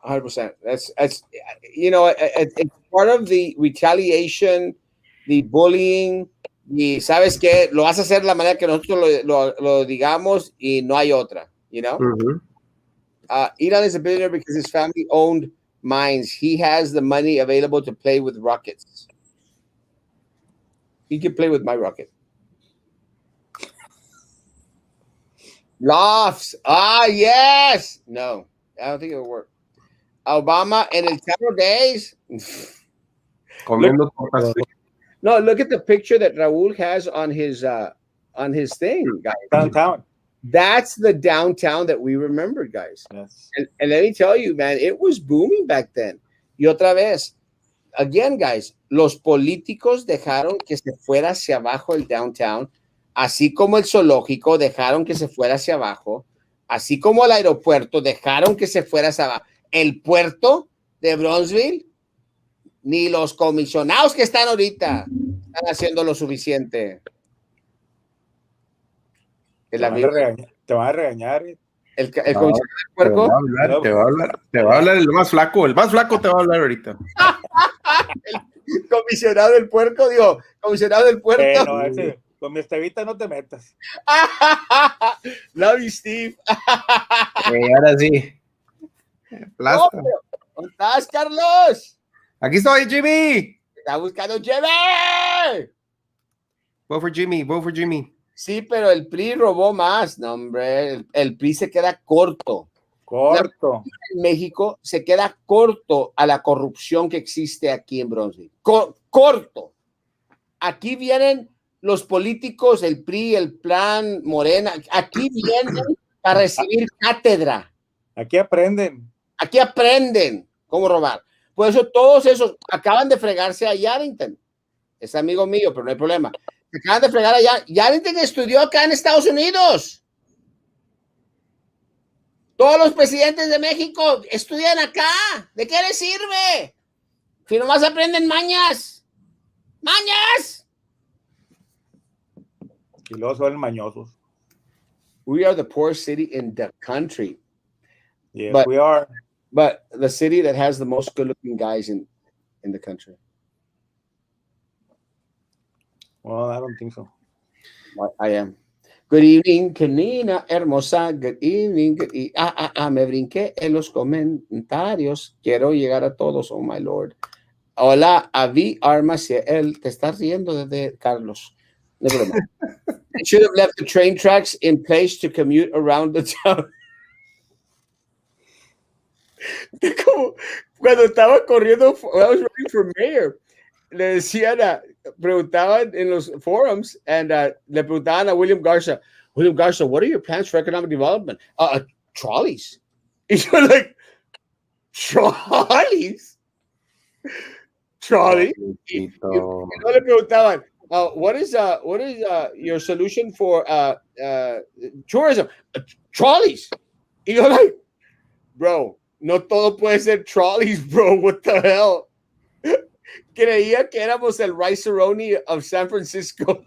100%. That's it's part of the retaliation, the bullying. Y sabes que lo vas a hacer de la manera que nosotros lo digamos y no hay otra, you know? Mm-hmm. Elon is a billionaire because his family owned mines. He has the money available to play with rockets. He can play with my rocket. Lofts. Yes. No, I don't think it'll work. Obama and el Carro days. Look at the picture that Raul has on his thing, guys. Downtown. That's the downtown that we remembered, guys. Yes. And let me tell you, man, it was booming back then. Y otra vez, again, guys, los políticos dejaron que se fuera hacia abajo el downtown, así como el zoológico dejaron que se fuera hacia abajo, así como el aeropuerto dejaron que se fuera hacia abajo. El puerto de Brownsville, ni los comisionados que están ahorita están haciendo lo suficiente. El amigo. Te van a regañar. El No, comisionado del puerco. Te va a hablar el más flaco te va a hablar ahorita. El comisionado del puerco, digo, comisionado del puerto. No, ese, con mi Estevita no te metas. Love you, Steve. Ahora sí. No, pero, ¿dónde estás, Carlos? Aquí estoy, Jimmy. Está buscando Jimmy. Vote for Jimmy, vote for Jimmy. Sí, pero el PRI robó más, no, hombre. El PRI se queda corto. Corto. En México se queda corto a la corrupción que existe aquí en Brownsville. Corto. Aquí vienen los políticos, el PRI, el PLAN, Morena. Aquí vienen a recibir cátedra. Aquí aprenden. Aquí aprenden cómo robar. Por eso todos esos acaban de fregarse a Yarrington. Es amigo mío, pero no hay problema. Acaban de fregar allá. Yarrington estudió acá en Estados Unidos. Todos los presidentes de México estudian acá. ¿De qué les sirve? Si nomás aprenden mañas. ¡Mañas! Y luego son mañosos. We are the poorest city in the country. Yes, we are. But the city that has the most good-looking guys in the country. Well, I don't think so. I am. Good evening, Kenina, hermosa. Good evening. Me brinqué en los comentarios. Quiero llegar a todos, oh my lord. Hola, Avi Armaciel. Te estás riendo desde Carlos. No problema. I should have left the train tracks in place to commute around the town. Como cuando estaba corriendo, I was running for mayor. Le decían, preguntaban en los forums, and le preguntaban a William Garza, what are your plans for economic development? Trolleys. Y yo, like, trolleys? Trolley? Y no le preguntaban, what is your solution for tourism? Trolleys. Y yo, like, bro, no todo puede ser trolleys, bro. What the hell? Creía que éramos el Rice-A-Roni of San Francisco.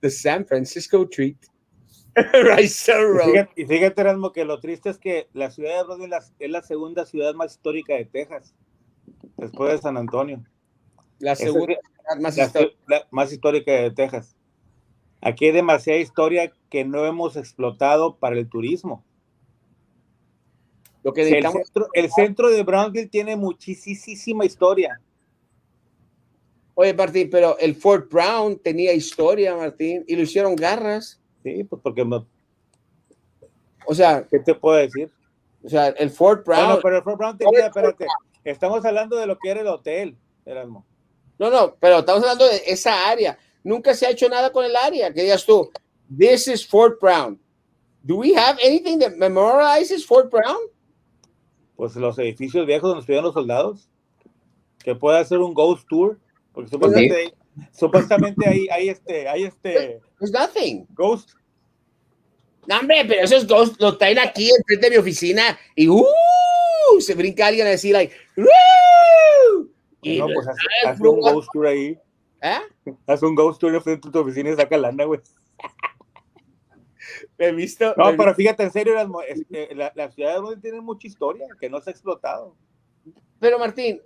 The San Francisco treat. Rice-A-Roni. Y fíjate, Erasmo, que lo triste es que la ciudad de Brownsville es la segunda ciudad más histórica de Texas, después de San Antonio. La segunda más histórica de Texas. Aquí hay demasiada historia que no hemos explotado para el turismo. Lo que el centro de Brownsville tiene muchísima historia. Oye, Martín, pero el Fort Brown tenía historia, Martín, y lo hicieron garras. Sí, pues porque no. O sea, ¿qué te puedo decir? O sea, el Fort Brown. No, pero el Fort Brown tenía, espérate, estamos hablando de lo que era el hotel, Erasmo. No, pero estamos hablando de esa área. Nunca se ha hecho nada con el área. Que digas tú, this is Fort Brown. Do we have anything that memorializes Fort Brown? Pues los edificios viejos donde estuvieron los soldados. Que pueda hacer un ghost tour. Porque supuestamente hay There's nothing. Ghost. No, hombre, pero esos ghosts los traen aquí enfrente de mi oficina y se brinca alguien a decir, like, No, pues haz un ghost tour ahí. Haz un ghost tour enfrente de tu oficina y saca lana, güey. Pero fíjate, en serio, la ciudad de Brownsville tiene mucha historia que no se ha explotado. Pero, Martín,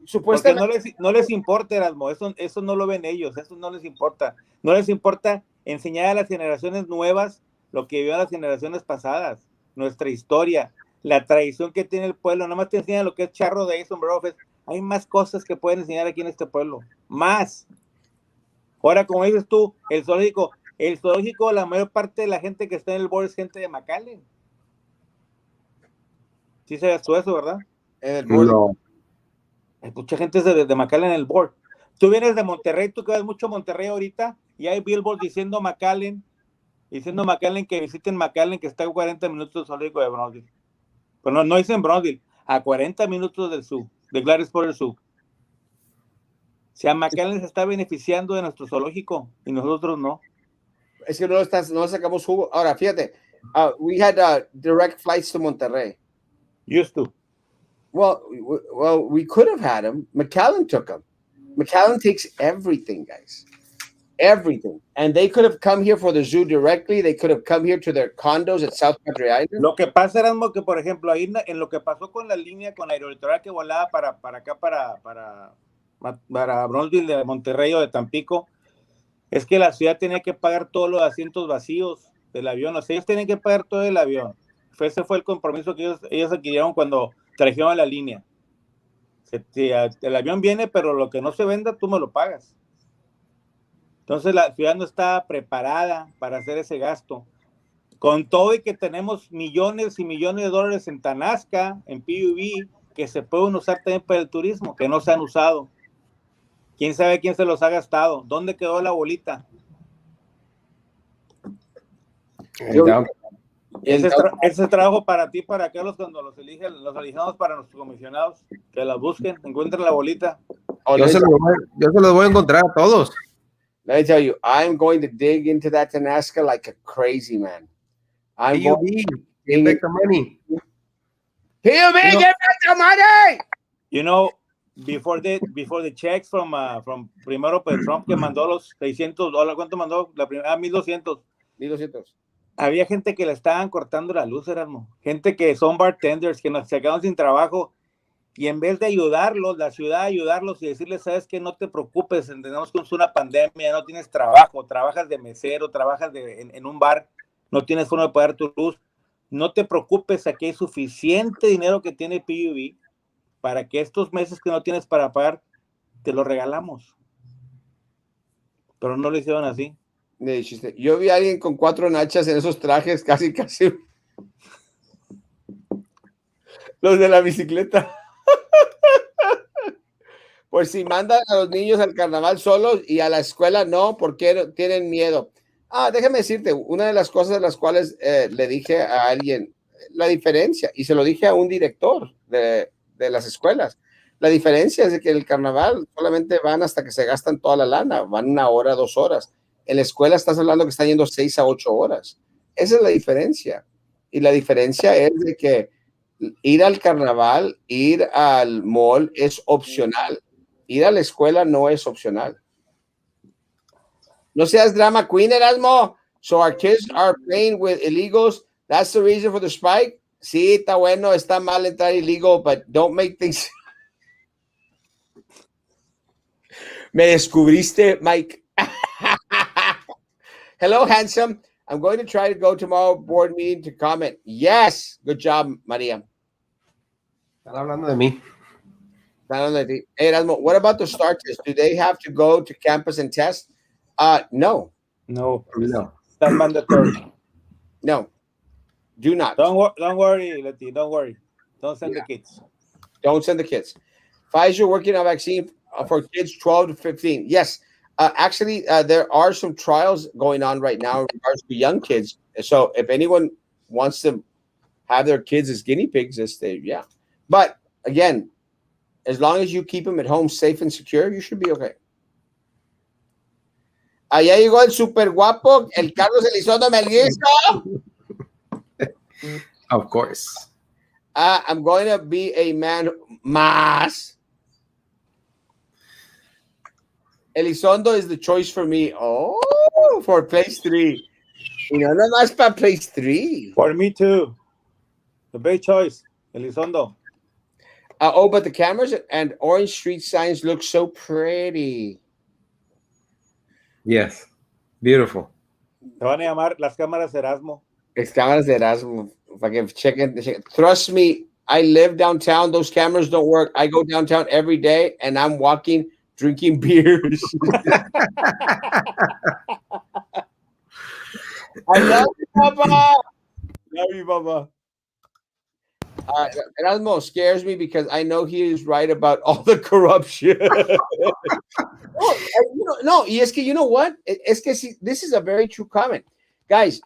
supuestamente no les importa, Erasmo, eso no lo ven ellos, eso no les importa. No les importa enseñar a las generaciones nuevas lo que vivieron las generaciones pasadas, nuestra historia, la tradición que tiene el pueblo. Nada más te enseñan lo que es charro de eso, bro. Hay más cosas que pueden enseñar aquí en este pueblo, más. Ahora, como dices tú, el zoológico, la mayor parte de la gente que está en el board es gente de McAllen. ¿Sí sabes tú eso, verdad? No. Hay mucha gente de McAllen en el board. Tú vienes de Monterrey, tú que vas mucho a Monterrey ahorita, y hay billboards diciendo McAllen que visiten McAllen, que está a 40 minutos del zoológico de Brownsville. Pero no dicen Brownsville, a 40 minutos del sur, de Gladys por el sur. O sea, McAllen se está beneficiando de nuestro zoológico y nosotros no. Es que no sacamos jugo. Ahora, fíjate, we had direct flights to Monterrey. Used to. Well, we could have had them. McAllen took them. McAllen takes everything, guys. everything. And they could have come here for the zoo directly. They could have come here to their condos at South Padre Island. Lo que pasa, Erasmo, que por ejemplo, ahí en lo que pasó con la línea, con la aerolitoral que volaba para acá, para Bronzeville, de Monterrey o de Tampico, es que la ciudad tenía que pagar todos los asientos vacíos del avión. O sea, ellos tenían que pagar todo el avión. Ese fue el compromiso que ellos adquirieron cuando trajeron la línea. El avión viene, pero lo que no se venda, tú me lo pagas. Entonces la ciudad no está preparada para hacer ese gasto. Con todo y que tenemos millones y millones de dólares en Tanasca, en PUV, que se pueden usar también para el turismo, que no se han usado. ¿Quién sabe quién se los ha gastado? ¿Dónde quedó la bolita? Ese trabajo para ti, para aquellos cuando los elijamos para nuestros comisionados, que la busquen, encuentren la bolita. Yo se los voy a encontrar a todos. Let me tell you, I'm going to dig into that Tanasca like a crazy man. I'm going to get back the money. PUB, get back the money! You know, before the checks from primero pues, Trump, que mandó los $600, ¿cuánto mandó? La primera, 1,200. 1,200. Había gente que le estaban cortando la luz, Erasmo. Gente que son bartenders, que nos sacaron sin trabajo. Y en vez de ayudarlos, la ciudad ayudarlos y decirles, sabes que no te preocupes, entendemos que es una pandemia, no tienes trabajo, trabajas de mesero, trabajas en un bar, no tienes forma de pagar tu luz, no te preocupes, aquí hay suficiente dinero que tiene PUV para que estos meses que no tienes para pagar, te lo regalamos. Pero no lo hicieron así. Yo vi a alguien con 4 nachas en esos trajes, casi. Los de la bicicleta. Pues si mandan a los niños al carnaval solos y a la escuela no, porque tienen miedo. Déjame decirte, una de las cosas de las cuales le dije a alguien, la diferencia, y se lo dije a un director de las escuelas, la diferencia es de que el carnaval solamente van hasta que se gastan toda la lana, van 1 hora, 2 horas. En la escuela estás hablando que están yendo 6 a 8 horas. Esa es la diferencia. Y la diferencia es de que ir al carnaval, ir al mall es opcional. Ir a la escuela no es opcional. No seas drama queen, Erasmo. So our kids are playing with illegals. That's the reason for the spike. Sí, está bueno, está mal entrar illegal, but don't make things. Me descubriste, Mike. Hello, handsome. I'm going to try to go tomorrow board meeting to comment. Yes. Good job, Maria. Están hablando de mí. Hey, Erasmo, what about the STAR test? Do they have to go to campus and test? No. No. That's mandatory. No. Do not. Don't worry, Leti. Don't worry. Don't send the kids. Don't send the kids. Pfizer working on vaccine for kids 12 to 15. Yes. Actually, there are some trials going on right now in regards to young kids. So if anyone wants to have their kids as guinea pigs, yeah. But again, as long as you keep them at home safe and secure, you should be okay. Allá llegó el super guapo, el Carlos Elizondo Melguizo. Of course. I'm going to be a man más. Elizondo is the choice for me. Oh, for place 3. No más para place 3. For me too. The big choice, Elizondo. But the cameras and orange street signs look so pretty. Yes. Beautiful. Te van a llamar las cámaras Erasmo. Las cámaras de Erasmo. Check. Trust me, I live downtown. Those cameras don't work. I go downtown every day and I'm walking, drinking beers. I love you, Papa. Love you, Papa. Erasmo scares me because I know he is right about all the corruption. No, y es que, you know what? Es que this is a very true comment. Guys,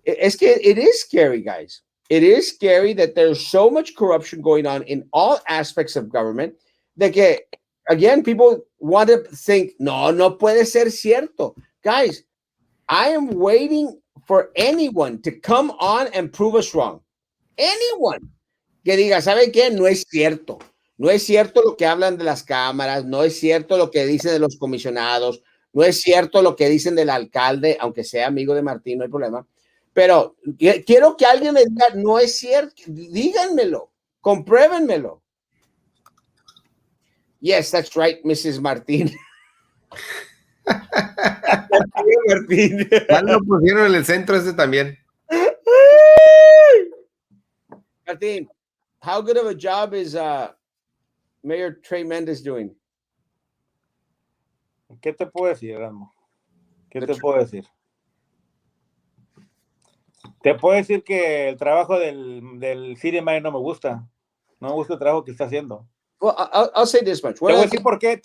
es que it is scary, guys. It is scary that there's so much corruption going on in all aspects of government that, again, people want to think, no puede ser cierto. Guys, I am waiting for anyone to come on and prove us wrong. Anyone. Que diga, ¿sabe qué? No es cierto. No es cierto lo que hablan de las cámaras, no es cierto lo que dicen de los comisionados, No es cierto lo que dicen del alcalde, aunque sea amigo de Martín, no hay problema. Pero quiero que alguien me diga, no es cierto, díganmelo, compruébenmelo. Yes, that's right, Mrs. Martín. Martín. Ya lo pusieron en el centro ese también. Martín, how good of a job is Mayor Trey Mendez doing? ¿Qué te puedo decir, Erasmo? ¿Qué te puedo decir? Te puedo decir que el trabajo del City Manager no me gusta. No me gusta el trabajo que está haciendo. Well, I'll say this much. Te voy a decir por qué,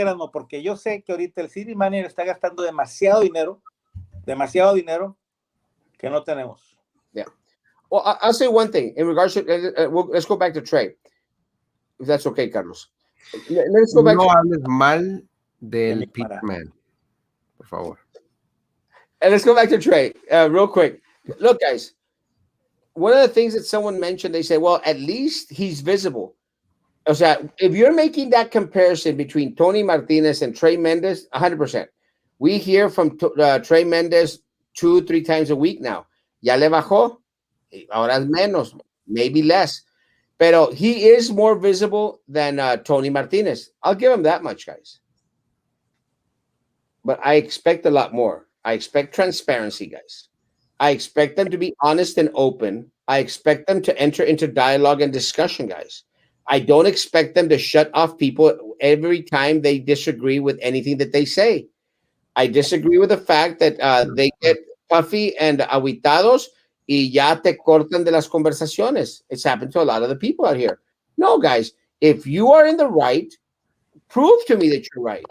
Erasmo, porque yo sé que ahorita el City Manager está gastando demasiado dinero que no tenemos. Yeah. Well, I'll say one thing in regards to, let's go back to Trey, if that's okay, Carlos. Let's go back No to, hables mal del Pitman, por favor. and let's go back to Trey real quick. Look, guys, one of the things that someone mentioned, they say, well, at least he's visible. O sea, if you're making that comparison between Tony Martinez and Trey Mendez, 100%. We hear from Trey Mendez 2-3 times a week now. Ya le bajó. Ahora es menos, maybe less. Pero he is more visible than Tony Martinez. I'll give him that much, guys. But I expect a lot more. I expect transparency, guys. I expect them to be honest and open. I expect them to enter into dialogue and discussion, guys. I don't expect them to shut off people every time they disagree with anything that they say. I disagree with the fact that they get puffy and aguitados y ya te cortan de las conversaciones. It's happened to a lot of the people out here. No, guys, if you are in the right, prove to me that you're right.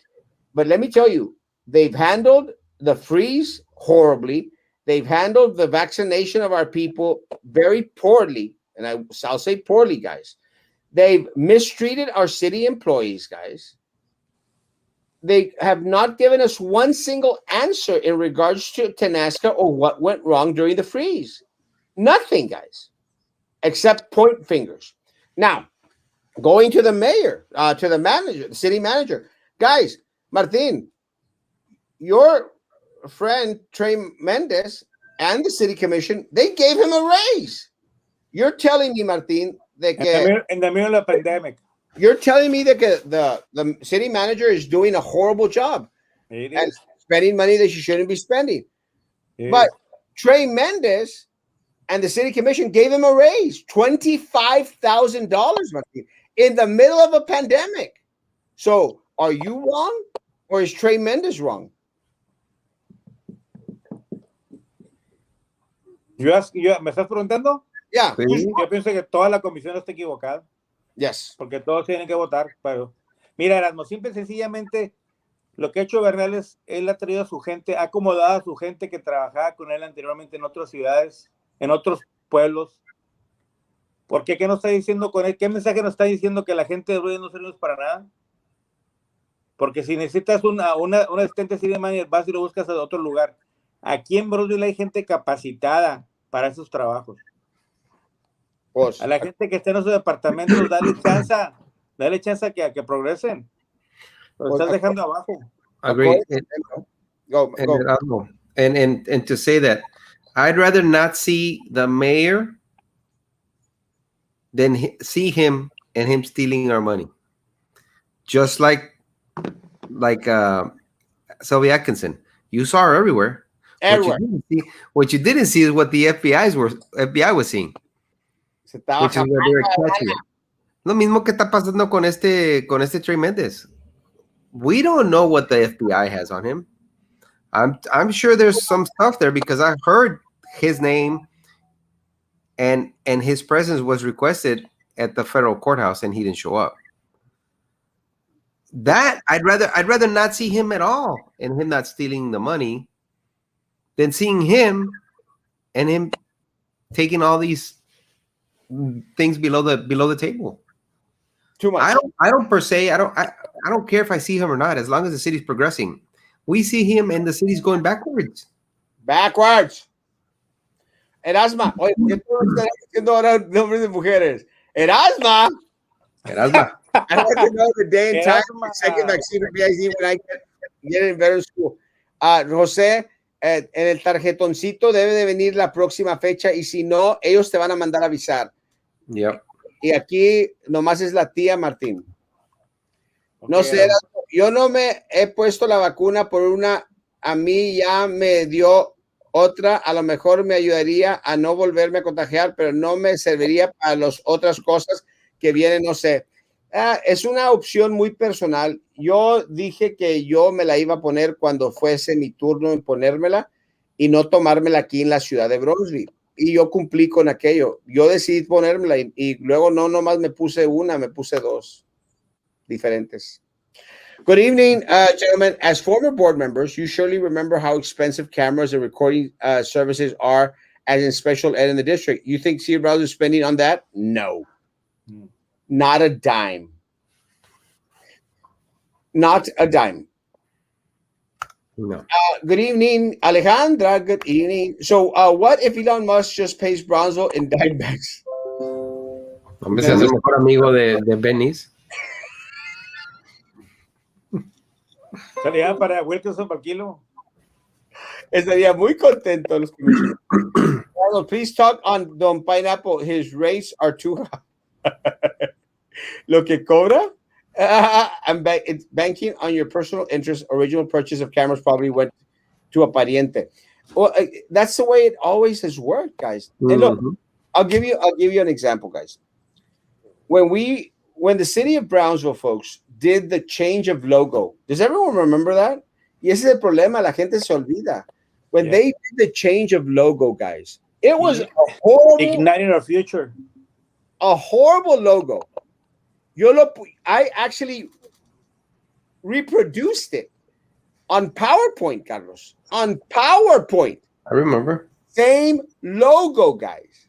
But let me tell you, they've handled the freeze horribly. They've handled the vaccination of our people very poorly. And I'll say poorly, guys. They've mistreated our city employees, guys. They have not given us one single answer in regards to Tenasca or what went wrong during the freeze. Nothing, guys, except point fingers. Now, going to the mayor, to the manager, the city manager. Guys, Martin, your friend Trey Mendez and the city commission, they gave him a raise. You're telling me, Martin, that in the middle of the pandemic. You're telling me that the city manager is doing a horrible job and spending money that she shouldn't be spending. But Trey Mendez and the city commission gave him a raise, $25,000, Martin, in the middle of a pandemic. So are you wrong or is Trey Mendez wrong? ¿Me estás preguntando? Yeah. Yo pienso que toda la comisión está equivocada. Yes. Porque todos tienen que votar. Pero mira, Erasmo, simple y sencillamente lo que ha hecho Bernal es, él ha traído a su gente, ha acomodado a su gente que trabajaba con él anteriormente en otras ciudades, en otros pueblos. ¿Por qué? ¿Qué nos está diciendo con él? ¿Qué mensaje nos está diciendo que la gente de Brooklyn no servimos para nada? Porque si necesitas una asistente city manager, vas y lo buscas a otro lugar. Aquí en Brooklyn hay gente capacitada para esos trabajos. A la gente que está en esos departamentos, dale chance a que progresen. Lo estás dejando abajo. Agree. Go. And to say that, I'd rather not see the mayor than see him and him stealing our money. Just like Sylvia Atkinson. You saw her everywhere. What you didn't see is what the FBI was seeing. Which is where they were catching it. Lo mismo que está pasando con este Trey Mendez. We don't know what the FBI has on him. I'm sure there's some stuff there because I heard his name and his presence was requested at the federal courthouse and he didn't show up. That I'd rather not see him at all and him not stealing the money than seeing him and him taking all these things below the table. Too much. I don't care if I see him or not, as long as the city's progressing. We see him and the city's going backwards. Erasmo, oye, ¿por qué tú estás diciendo ahora nombres de mujeres? Erasmo. I want to know the day and time of the second vaccine of VIC when I get Get it better school. José, en el tarjetoncito debe de venir la próxima fecha y si no, ellos te van a mandar a avisar. Yep. Y aquí nomás es la tía Martín. No Okay, sé, yo no me he puesto la vacuna por una, a mí ya me dio otra, a lo mejor me ayudaría a no volverme a contagiar, pero no me serviría para las otras cosas que vienen, no sé. Es una opción muy personal. Yo dije que yo me la iba a poner cuando fuese mi turno en ponérmela y no tomármela aquí en la ciudad de Bronzeville. Y yo cumplí con aquello. Yo decidí ponérmela y luego no nomás me puse una, me puse dos diferentes. Good evening, gentlemen. As former board members, you surely remember how expensive cameras and recording services are as in special ed in the district. You think Cedar Brothers is spending on that? No. Not a dime. Not a dime. No. Good evening, Alejandra. Good evening. So, what if Elon Musk just pays Bronzo in dime bags? Hombre, se hace el mejor amigo de Venice. Salía para Wilkinson por kilo. Estaría muy contento los comisionados. Please talk on Don Pineapple. His rates are too high. Lo que cobra? It's banking on your personal interest. Original purchase of cameras probably went to a pariente. Well, that's the way it always has worked, guys. And look, I'll give you an example, guys. When the city of Brownsville folks did the change of logo, does everyone remember that? Y ese es el problema, la gente se olvida. When they did the change of logo, guys, it was a horrible, igniting our future. A horrible logo. I actually reproduced it on PowerPoint, Carlos. On PowerPoint. I remember. Same logo, guys.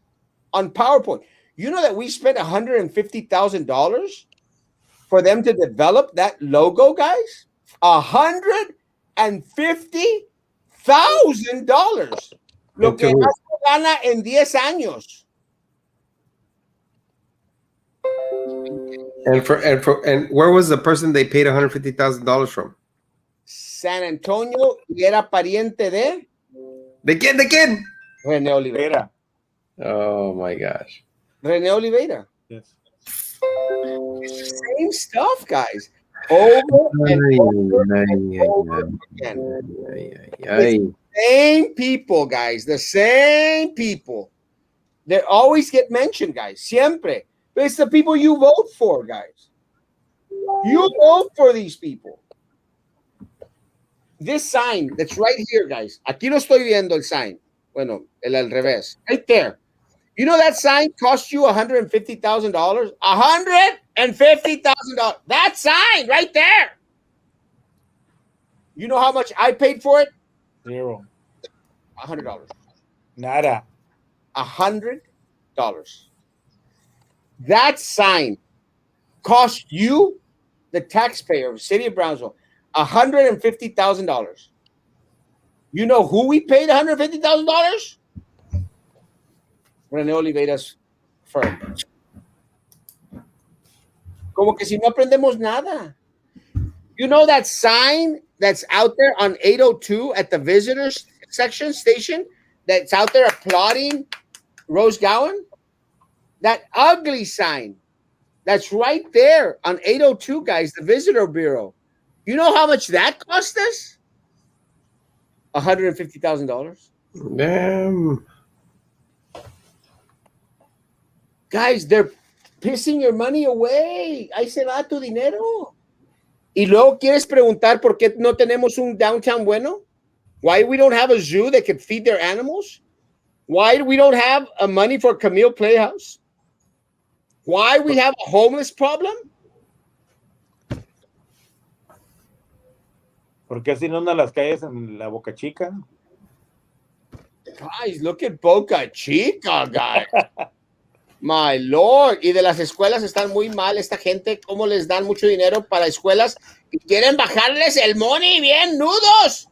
On PowerPoint. You know that we spent $150,000 for them to develop that logo, guys? $150,000. Lo que Erasmo gana en 10 años. And where was the person they paid $150,000 from? San Antonio, y era pariente de... ¿De quién? ¿De quién? René Oliveira. Oh, my gosh. René Oliveira. Yes. Same stuff, guys. Over and over again. The same people, guys. The same people. They always get mentioned, guys. Siempre. But it's the people you vote for, guys. You vote for these people. This sign that's right here, guys. Aquí lo estoy viendo el sign. Bueno, el al revés. Right there. You know that sign cost you $150,000? $150,000. That sign right there. You know how much I paid for it? $0. $100. Nada. $100. That sign cost you, the taxpayer of the city of Brownsville, $150,000. You know who we paid $150,000? René Oliveira's firm. Como que si no aprendemos nada. You know that sign that's out there on 802 at the visitors section station that's out there applauding Rose Gowan? That ugly sign that's right there on 802, guys, the visitor bureau. You know how much that cost us? $150,000. Damn. Guys, they're pissing your money away. Ahí se va tu dinero. Y luego quieres preguntar por qué no tenemos un downtown bueno? Why we don't have a zoo that can feed their animals? Why we don't have a money for Camille Playhouse? Why we have a homeless problem? ¿Por qué si no andan las calles en la Boca Chica? Guys, look at Boca Chica, guys. My Lord. Y de las escuelas están muy mal esta gente, cómo les dan mucho dinero para escuelas y quieren bajarles el money bien nudos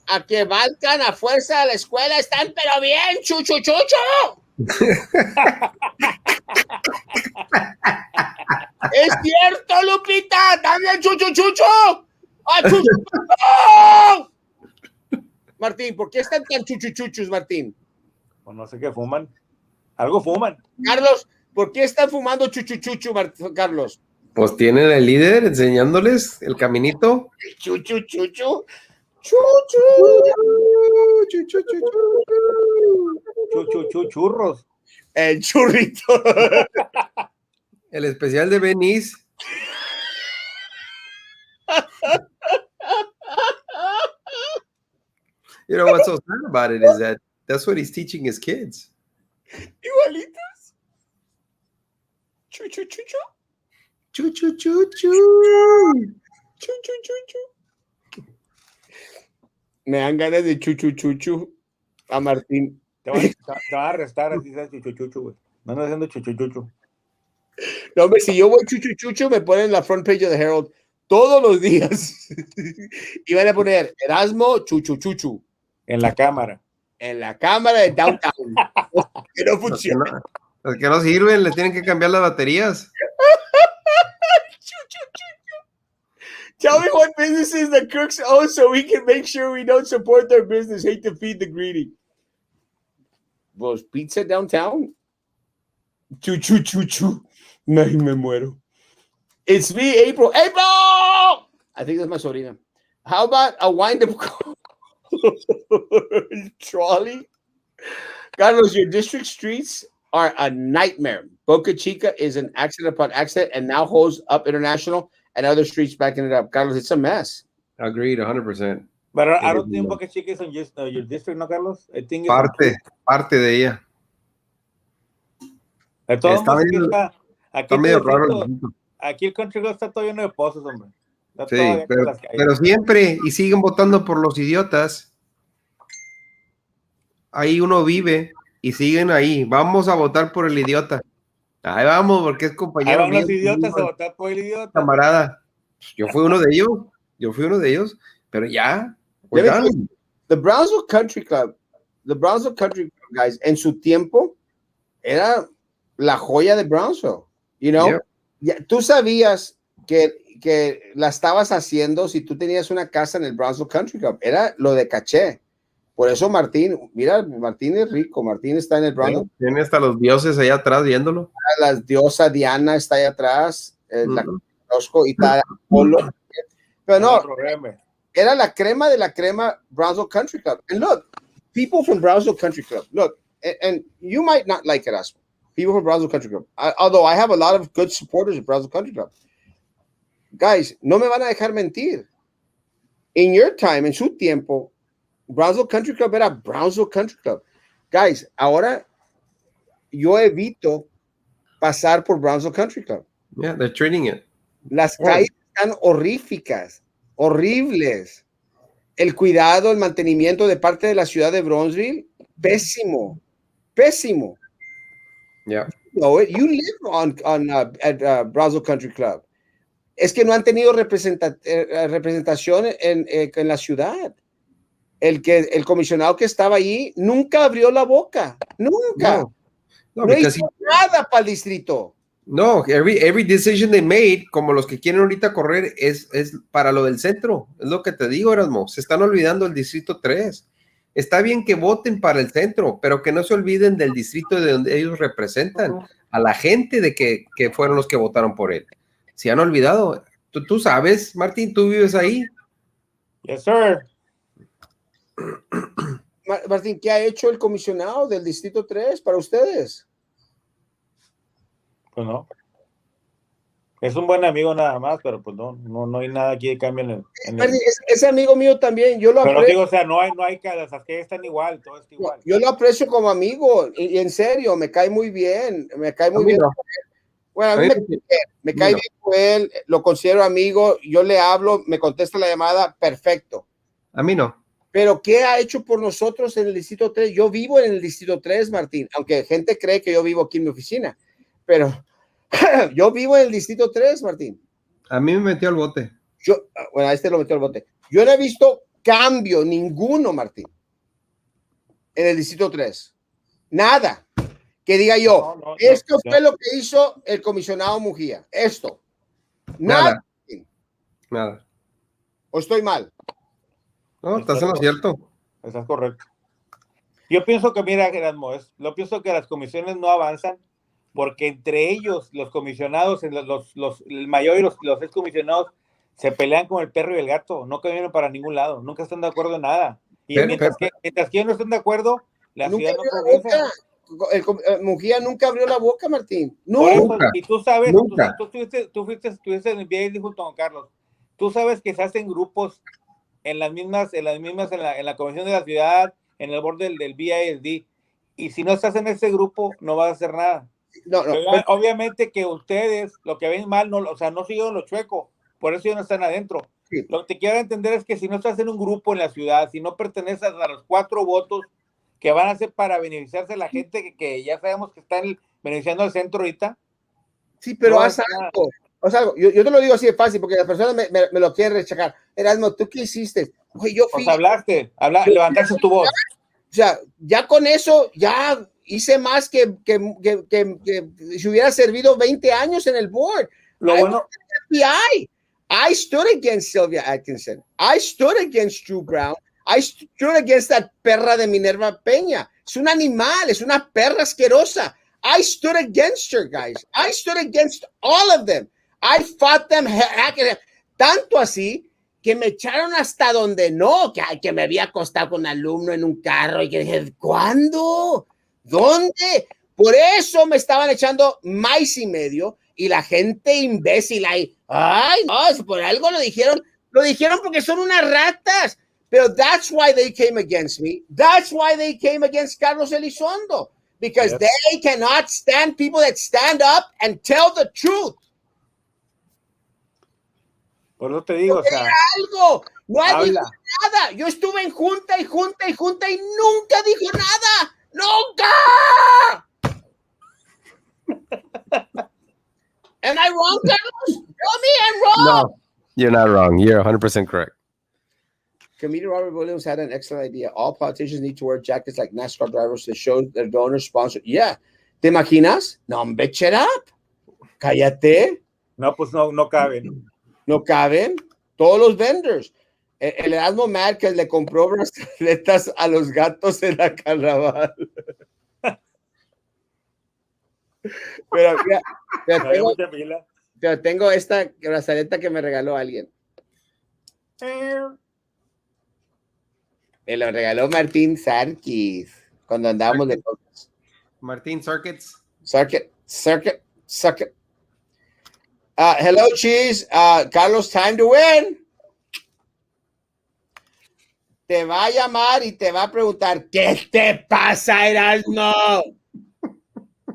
a que valgan a fuerza a la escuela. Están pero bien, chuchuchucho. Es cierto, Lupita. También chuchuchucho. ¡Ah, chuchuchucho! Martín, ¿por qué están tan chuchuchuchos, Martín? Pues no sé qué fuman. Algo fuman. Carlos, ¿por qué están fumando chuchuchucho, Carlos? Pues tienen el líder enseñándoles el caminito. Chuchuchucho. Churros. El churrito. El especial de Venice. You know what's so sad about it is that that's what he's teaching his kids. Igualitos. Chuchuchucho. Chuchuchuchu. Chuchuchucho. Me dan ganas de chuchuchuchu a Martín. Te va a arrestar así, ¿sabes? Chuchuchuchu, güey. No andas haciendo chuchuchuchu. No, hombre, si yo voy chuchuchucho, me ponen la front page de The Herald todos los días. Y van a poner Erasmo chuchuchuchu. En la cámara. En la cámara de downtown. Que no funciona. Los que no sirven, le tienen que cambiar las baterías. Tell me what businesses the crooks own so we can make sure we don't support their business. Hate to feed the greedy. Was pizza downtown? Chu. Ay, me muero. It's me, April. April! I think that's my sobrina. How about a wind-up trolley? Carlos, your district streets are a nightmare. Boca Chica is an accident upon accident and now holds up International and other streets backing it up. Carlos, it's a mess. Agreed, 100%. But I don't think Boca Chica is on just your district, ¿no, Carlos? I think it's parte de ella. De todos Está modos, medio, aquí raro. aquí el country club está todo lleno de pozos, hombre. Sí, pero siempre, y siguen votando por los idiotas. Ahí uno vive y siguen ahí. Vamos a votar por el idiota. Ahí vamos, porque es compañero mío. Ahí van los idiotas mío, a votar por el idiota. Camarada. Yo fui uno de ellos. Pero ya. The Brownsville Country Club, guys, en su tiempo era la joya de Brownsville. You know, tú sabías que la estabas haciendo si tú tenías una casa en el Brownsville Country Club. Era lo de caché. Por eso Martín, mira, Martín es rico. Martín está en el Brownsville. Tiene hasta los dioses allá atrás viéndolo. La diosa Diana está allá atrás. La conozco y está Polo. Pero no, era la crema de la crema Brownsville Country Club. And look, people from Brownsville Country Club, look, and you might not like Erasmo. People from Brownsville Country Club. Although I have a lot of good supporters of Brownsville Country Club. Guys, no me van a dejar mentir. In your time, en su tiempo, Brownsville Country Club era Brownsville Country Club. Guys, ahora yo evito pasar por Brownsville Country Club. Yeah, they're treating it. Las calles están horribles. El cuidado, el mantenimiento de parte de la ciudad de Brownsville, pésimo. Yeah. You live at Brownsville Country Club. Es que no han tenido representación en la ciudad. El comisionado que estaba allí nunca abrió la boca. Nunca. No hizo nada para el distrito. No, every decision they made, como los que quieren ahorita correr, es para lo del centro. Es lo que te digo, Erasmo. Se están olvidando del distrito 3. Está bien que voten para el centro, pero que no se olviden del distrito de donde ellos representan, a la gente de que fueron los que votaron por él. Se han olvidado. Tú sabes, Martín, tú vives ahí. Yes, sir. Martín, ¿qué ha hecho el comisionado del distrito 3 para ustedes? Pues no. Es un buen amigo nada más, pero pues no hay nada aquí de cambio en el... Martín, ese amigo mío también, yo lo aprecio. Pero digo, o sea, no hay que las que están igual, todo está igual. Yo lo aprecio como amigo y en serio, me cae muy bien, Bueno, a mí me cae bien con él, lo considero amigo, yo le hablo, me contesta la llamada, perfecto. A mí no. Pero ¿qué ha hecho por nosotros en el distrito 3? Yo vivo en el distrito 3, Martín, aunque gente cree que yo vivo aquí en mi oficina, pero yo vivo en el distrito 3, Martín. A mí me metió al bote. Bueno, a este lo metió al bote. Yo no he visto cambio ninguno, Martín, en el distrito 3. Nada. Que diga yo, esto fue lo que hizo el comisionado Mujía. Esto. Nada. Nada. ¿O estoy mal? No, estás en lo cierto. Estás correcto. Yo pienso que, mira, Erasmo, yo pienso que las comisiones no avanzan porque entre ellos, los comisionados, el mayor y los excomisionados, se pelean con el perro y el gato, no caminan para ningún lado, nunca están de acuerdo en nada. Y Pero- mientras que ellos no estén de acuerdo, la Nunca ciudad no abrió la progresa. boca. Mujía nunca abrió la boca, Martín. Por eso, Nunca, y tú sabes, nunca. estuviste en el BID junto con Carlos. Tú sabes que se hacen grupos en la comisión de la ciudad, en el board del BID. Y si no estás en ese grupo, no vas a hacer nada. No, Pero obviamente que ustedes, lo que ven mal, no, o sea, no siguen lo chueco. Por eso ya no están adentro. Sí. Lo que te quiero entender es que si no estás en un grupo en la ciudad, si no perteneces a los 4 votos que van a ser para beneficiarse a la gente que ya sabemos que están beneficiando al centro ahorita. Sí, pero no haz algo. O sea, yo te lo digo así de fácil porque las personas me lo quieren rechacar. Erasmo, ¿tú qué hiciste? Oye, yo fui. Levantaste tu voz. O sea, ya con eso, ya hice más que si hubiera servido 20 años en el board. Lo bueno. I stood against Sylvia Atkinson. I stood against Drew Brown. I stood against that perra de Minerva Peña. Es un animal, es una perra asquerosa. I stood against her, guys. I stood against all of them. I fought them. Tanto así que me echaron hasta donde no, que me había acostado con un alumno en un carro y que dije, ¿cuándo? ¿Dónde? Por eso me estaban echando más y medio y la gente imbécil ahí, ay, no, por algo lo dijeron porque son unas ratas. Pero that's why they came against me. That's why they came against Carlos Elizondo. Because they cannot stand people that stand up and tell the truth. Por eso te digo, o sea, algo, no dijo nada. Yo estuve en junta y nunca dijo nada. ¡Nunca! Am I wrong, Carlos? Tell me I'm wrong. No, you're not wrong. You're 100% correct. Comedian Robert Williams had an excellent idea. All politicians need to wear jackets like NASCAR drivers to show their donors sponsor. Yeah. ¿Te imaginas? No, hombre, shut up. Cállate. No, pues no caben. No caben. Todos los vendors. El Erasmo Márquez le compró braceletas a los gatos en la carnaval. Pero tengo esta brazaleta que me regaló alguien. Me lo regaló Martín Sarkis cuando andábamos de cosas. Martín Circuits. Circuit. Hello, Cheese. Carlos, time to win. Te va a llamar y te va a preguntar, ¿qué te pasa, Erasmo?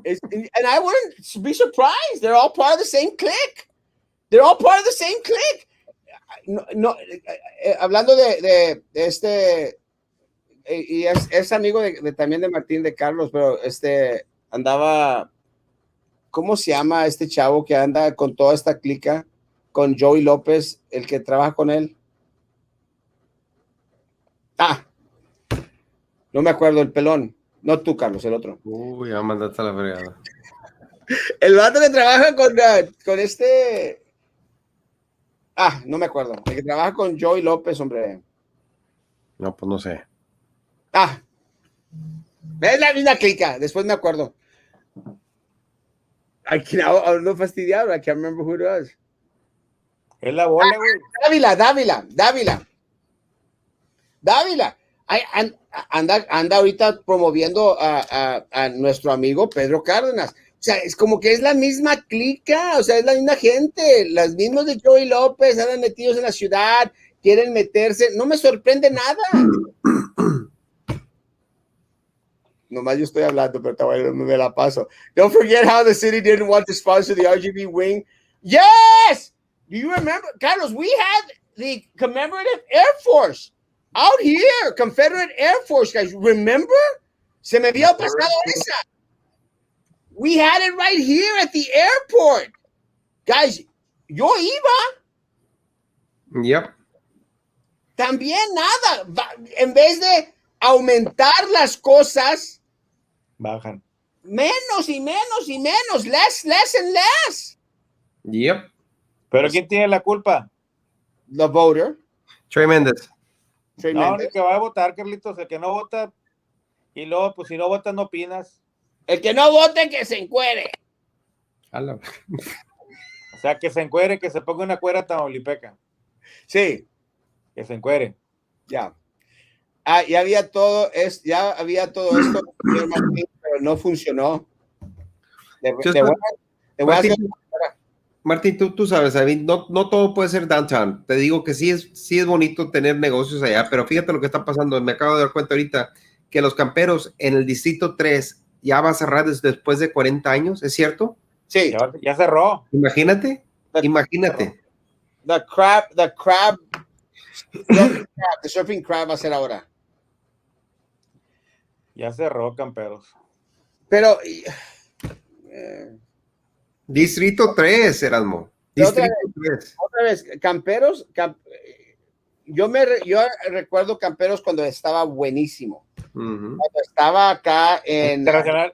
And I wouldn't be surprised. They're all part of the same clique. No, hablando de este, y es amigo también de Martín, de Carlos, pero andaba, ¿cómo se llama este chavo que anda con toda esta clica? Con Joey López, el que trabaja con él. No me acuerdo, el pelón. No tú, Carlos, el otro. Uy, ya mandaste a la fregada. El vato que trabaja con este... no me acuerdo. El que trabaja con Joey López, hombre. No, pues no sé. Es la misma clica. Después me acuerdo. No fastidiado. I can't remember who it was. Es la bola, güey. Dávila. Anda ahorita promoviendo a nuestro amigo Pedro Cárdenas. O sea, es como que es la misma clica, o sea, es la misma gente, las mismas de Joey López, andan metidos en la ciudad, quieren meterse, no me sorprende nada. Nomás yo estoy hablando, pero me la paso. Don't forget how the city didn't want to sponsor the RGB wing. Yes! Do you remember, Carlos, we had the commemorative Air Force out here, Confederate Air Force, guys. Remember? Se me había pasado esa. We had it right here at the airport. Guys, yo iba. Yep. También nada. En vez de aumentar las cosas, bajan. Menos y menos. Less and less. Yep. ¿Pero quién tiene la culpa? The voter. Trey Méndez. No, el que va a votar, Carlitos, el que no vota, y luego, pues si no votas, no opinas. El que no vote, que se encuere. Jala. O sea, que se encuere, que se ponga una cuera tamaulipeca. Sí. Que se encuere. Ya. Ya había todo esto, señor Martín, pero no funcionó. Martín, tú sabes, no todo puede ser downtown. Te digo que sí es bonito tener negocios allá, pero fíjate lo que está pasando. Me acabo de dar cuenta ahorita que los camperos en el Distrito 3 ya va a cerrar después de 40 años, ¿es cierto? Sí. Ya cerró. Imagínate. The surfing crab va a ser ahora. Ya cerró, camperos. Pero Distrito 3, Erasmo. Distrito 3. Otra vez, camperos, yo recuerdo camperos cuando estaba buenísimo. Cuando estaba acá en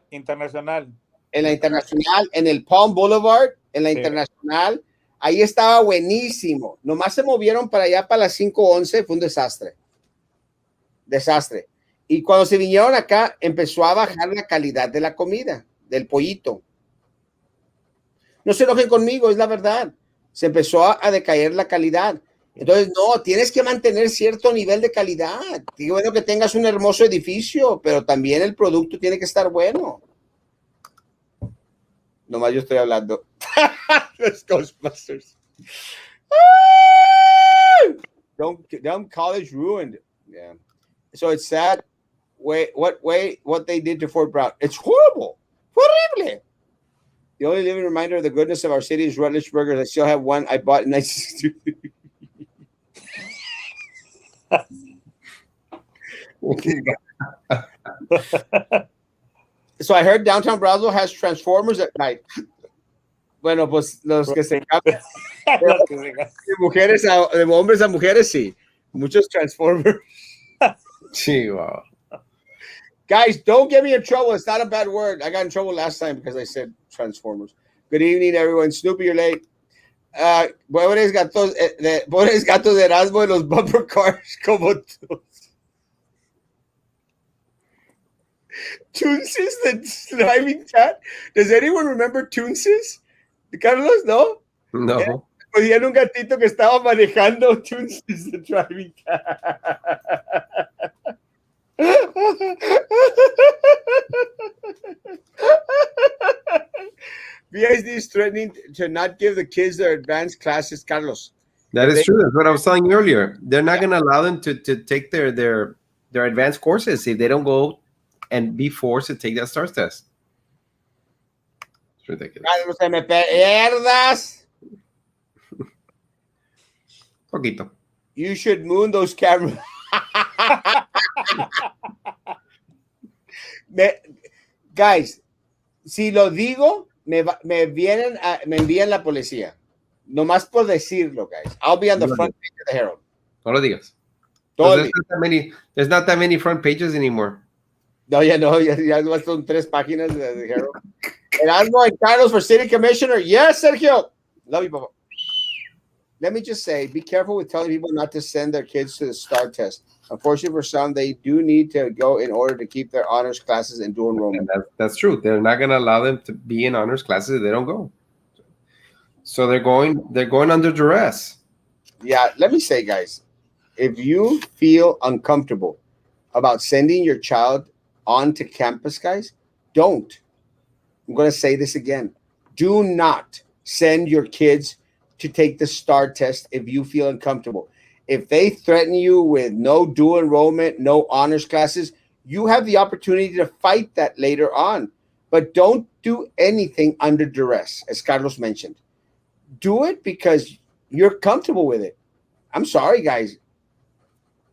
internacional. En la Internacional, en el Palm Boulevard, en la Internacional, ahí estaba buenísimo. Nomás se movieron para allá para las 5:11, fue un desastre. Y cuando se vinieron acá, empezó a bajar la calidad de la comida, del pollito. No se enojen conmigo, es la verdad. Se empezó a decaer la calidad. Entonces, no, tienes que mantener cierto nivel de calidad. Digo, bueno, que tengas un hermoso edificio, pero también el producto tiene que estar bueno. Nomás yo estoy hablando. Los Ghostbusters. Don't college ruined. Yeah. So it's sad. What they did to Fort Brown. It's horrible. Horrible. The only living reminder of the goodness of our city is Rutledge Burgers. I still have one I bought in 1962. So I heard downtown Brownsville has Transformers at night. Bueno, pues los que se cambian de hombres a mujeres, sí. Muchos Transformers. Sí, wow. Guys, don't get me in trouble. It's not a bad word. I got in trouble last time because I said Transformers. Good evening, everyone. Snoopy, you're late. Pobres gatos de Erasmo de los bumper cars como tú. Toonses, the driving cat. Does anyone remember Toonses? Carlos, no? No. Oían un gatito que estaba manejando Toonses, the driving cat. BISD is threatening to not give the kids their advanced classes, Carlos. That is true. That's what I was telling you earlier. They're not going to allow them to take their advanced courses if they don't go and be forced to take that STARS test. It's ridiculous. Carlos, se me pierdas. Poquito. You should moon those cameras. Guys, si lo digo, me envían la policía. Nomás por decirlo, guys. I'll be on the front page of the Herald. No lo digas. There's not that many front pages anymore. No, ya son 3 páginas de Herald. Erasmo and Carlos for city commissioner. Yes, Sergio. Love you, Papa. Let me just say, be careful with telling people not to send their kids to the STAR test. Unfortunately, for some, they do need to go in order to keep their honors classes and dual enrollment. That's true. They're not going to allow them to be in honors classes if they don't go. So they're going under duress. Yeah, let me say, guys, if you feel uncomfortable about sending your child onto campus, guys, don't. I'm going to say this again. Do not send your kids to take the STAR test if you feel uncomfortable. If they threaten you with no dual enrollment, no honors classes, you have the opportunity to fight that later on. But don't do anything under duress, as Carlos mentioned. Do it because you're comfortable with it. I'm sorry, guys.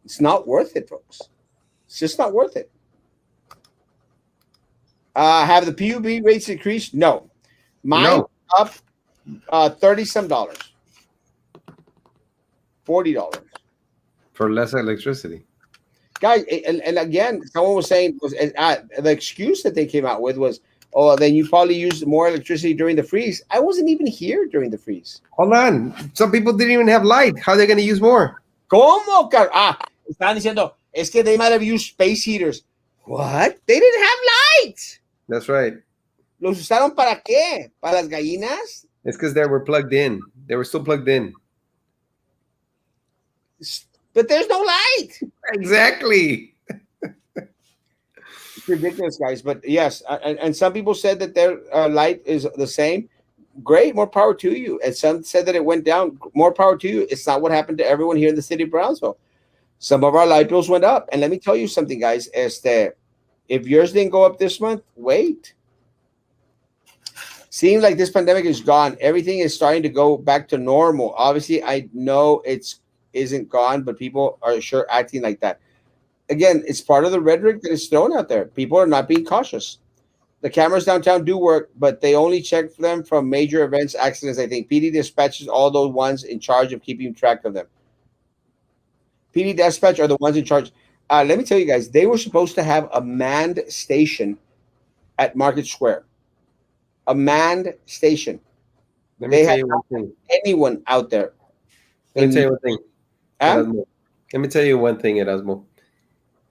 It's not worth it, folks. It's just not worth it. Have the PUB rates increased? No. Mine up $30-some. $40 for less electricity. Guys, and again, someone was saying the excuse that they came out with was, oh, then you probably used more electricity during the freeze. I wasn't even here during the freeze. Hold on. Some people didn't even have light. How are they going to use more? ¿Cómo? estaban diciendo, es que they might have used space heaters. What? They didn't have lights. That's right. ¿Los usaron para qué? ¿Para las gallinas? It's because they were plugged in. They were still plugged in. But there's no light. Exactly. It's ridiculous, guys. But yes, and some people said that their light is the same. Great, more power to you. And some said that it went down. More power to you. It's not what happened to everyone here in the city of Brownsville. Some of our light bills went up. And let me tell you something, guys. If yours didn't go up this month, wait. Seems like this pandemic is gone. Everything is starting to go back to normal. Obviously, I know isn't gone, but people are sure acting like that. Again, it's part of the rhetoric that is thrown out there. People are not being cautious. The cameras downtown do work, but they only check for them from major events, accidents. I think PD dispatches all those ones in charge of keeping track of them. PD dispatch are the ones in charge. Let me tell you guys, they were supposed to have a manned station at Market Square. A manned station. Let me tell you one thing. Anyone out there? Let me tell you one thing. Huh? Let me tell you one thing, Erasmo.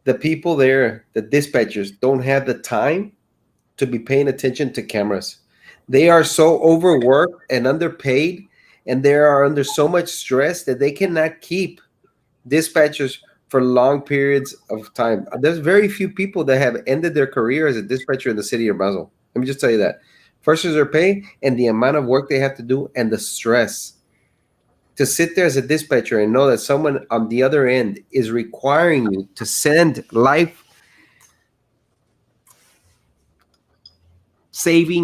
The people there, the dispatchers, don't have the time to be paying attention to cameras. They are so overworked and underpaid, and they are under so much stress that they cannot keep dispatchers for long periods of time. There's very few people that have ended their career as a dispatcher in the city of Basel. Let me just tell you that. First is their pay and the amount of work they have to do and the stress. To sit there as a dispatcher and know that someone on the other end is requiring you to send life-saving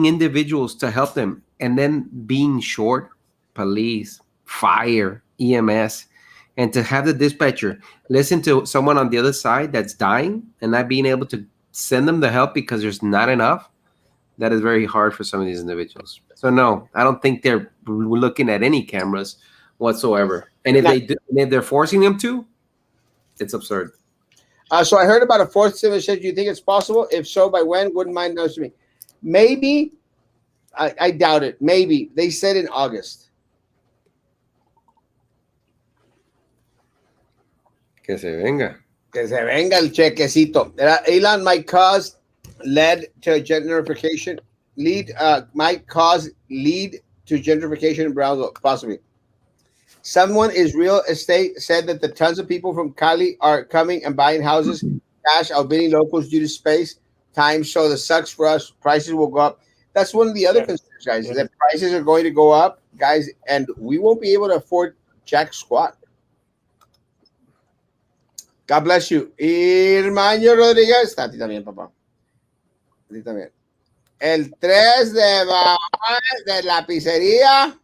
individuals to help them, and then being short, police, fire, EMS, and to have the dispatcher listen to someone on the other side that's dying and not being able to send them the help because there's not enough, that is very hard for some of these individuals. So no, I don't think they're looking at any cameras whatsoever. And if if they're forcing them to, it's absurd. So I heard about a fourth stimulus. Do you think it's possible? If so, by when? Wouldn't mind those to me. Maybe. I doubt it. Maybe. They said in August. Que se venga. Que se venga el chequecito. Elon might cause lead to gentrification. Might cause lead to gentrification in Brownsville, possibly. Someone is real estate said that the tons of people from Cali are coming and buying houses, cash, outbidding locals due to space time. So the sucks for us. Prices will go up. That's one of the other concerns, guys. Is that prices are going to go up, guys, and we won't be able to afford jack squat. God bless you. Irmaño Rodríguez. A ti también, papá. A ti también. El 3 de la pizzería.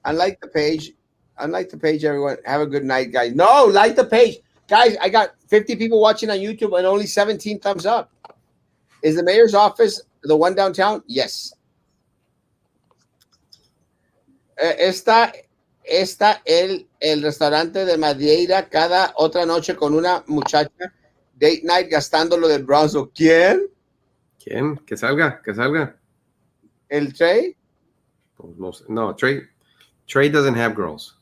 Unlike the page. Unlike the page, everyone. Have a good night, guys. No, like the page. Guys, I got 50 people watching on YouTube and only 17 thumbs up. Is the mayor's office the one downtown? Yes. Está el restaurante de Madeira cada otra noche con una muchacha date night gastando lo del Brownsville. ¿Quién? ¿Quién? Que salga, que salga. ¿El Trey? No, Trey doesn't have girls.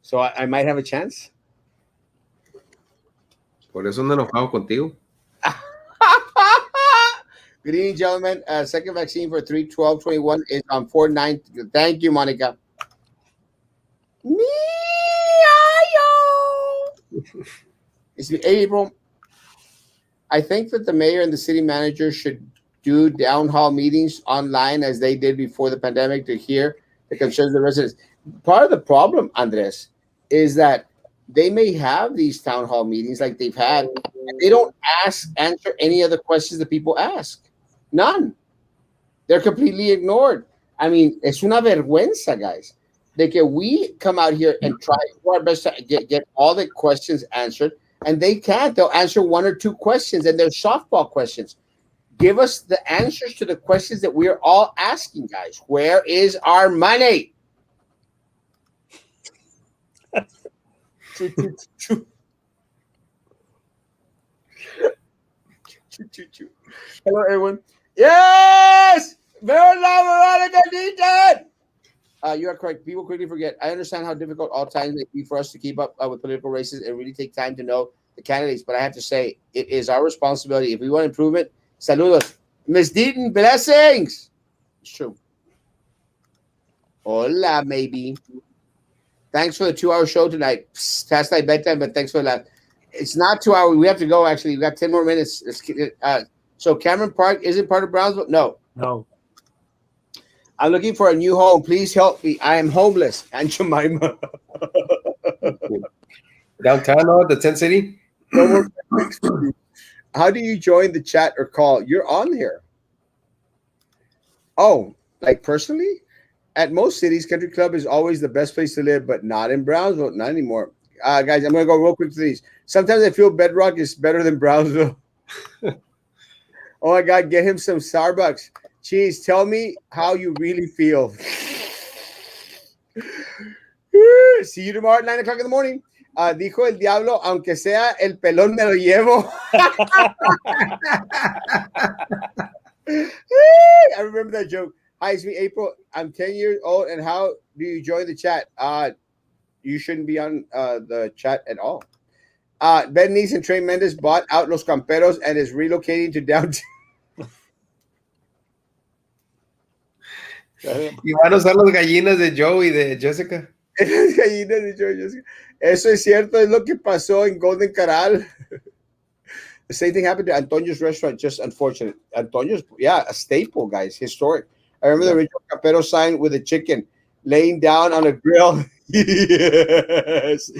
So I might have a chance. Por eso ando enojado contigo. Good evening, gentlemen. Second vaccine for 3/12/21 is on 4/9. Thank you, Monica. It's April. I think that the mayor and the city manager should do down hall meetings online as they did before the pandemic to hear the concerns of the residents. Part of the problem, Andres, is that they may have these town hall meetings like they've had, and they don't answer any of the questions that people ask. None. They're completely ignored. I mean, es una vergüenza, guys, de que we come out here and try to do our best to get all the questions answered, and they can't. They'll answer one or two questions, and they're softball questions. Give us the answers to the questions that we're all asking, guys. Where is our money? Hello, everyone. Yes! Veronica needed! You are correct. People quickly forget. I understand how difficult all times may be for us to keep up with political races and really take time to know the candidates. But I have to say, it is our responsibility. If we want improvement, saludos. Miss Deaton, blessings. It's true. Hola, maybe. Thanks for the 2 hour show tonight. Past night bedtime, but thanks for that. It's not 2 hours. We have to go, actually. We got 10 more minutes. So Cameron Park isn't part of Brownsville? No. No. I'm looking for a new home. Please help me. I am homeless. And Jemima. Downtown, no, the Tent City. No more thanks for you. How do you join the chat or call? You're on here. Oh, like personally? At most cities, country club is always the best place to live, but not in Brownsville. Not anymore. Guys, I'm going to go real quick to these. Sometimes I feel Bedrock is better than Brownsville. Oh, my God. Get him some Starbucks. Cheese, tell me how you really feel. See you tomorrow at 9 o'clock in the morning. Dijo el diablo, aunque sea el pelón me lo llevo. I remember that joke. Hi, it's me, April. I'm 10 years old. And how do you join the chat? You shouldn't be on the chat at all. Ben Neese and Trey Mendes bought out Los Camperos and is relocating to downtown. Y van a usar las gallinas de Joe y de Jessica. Eso es cierto, es lo que pasó en Golden Corral. The same thing happened to Antonio's restaurant, just unfortunate. Antonio's, yeah, a staple, guys, historic. I remember the original Capero sign with a chicken laying down on a grill. Yes.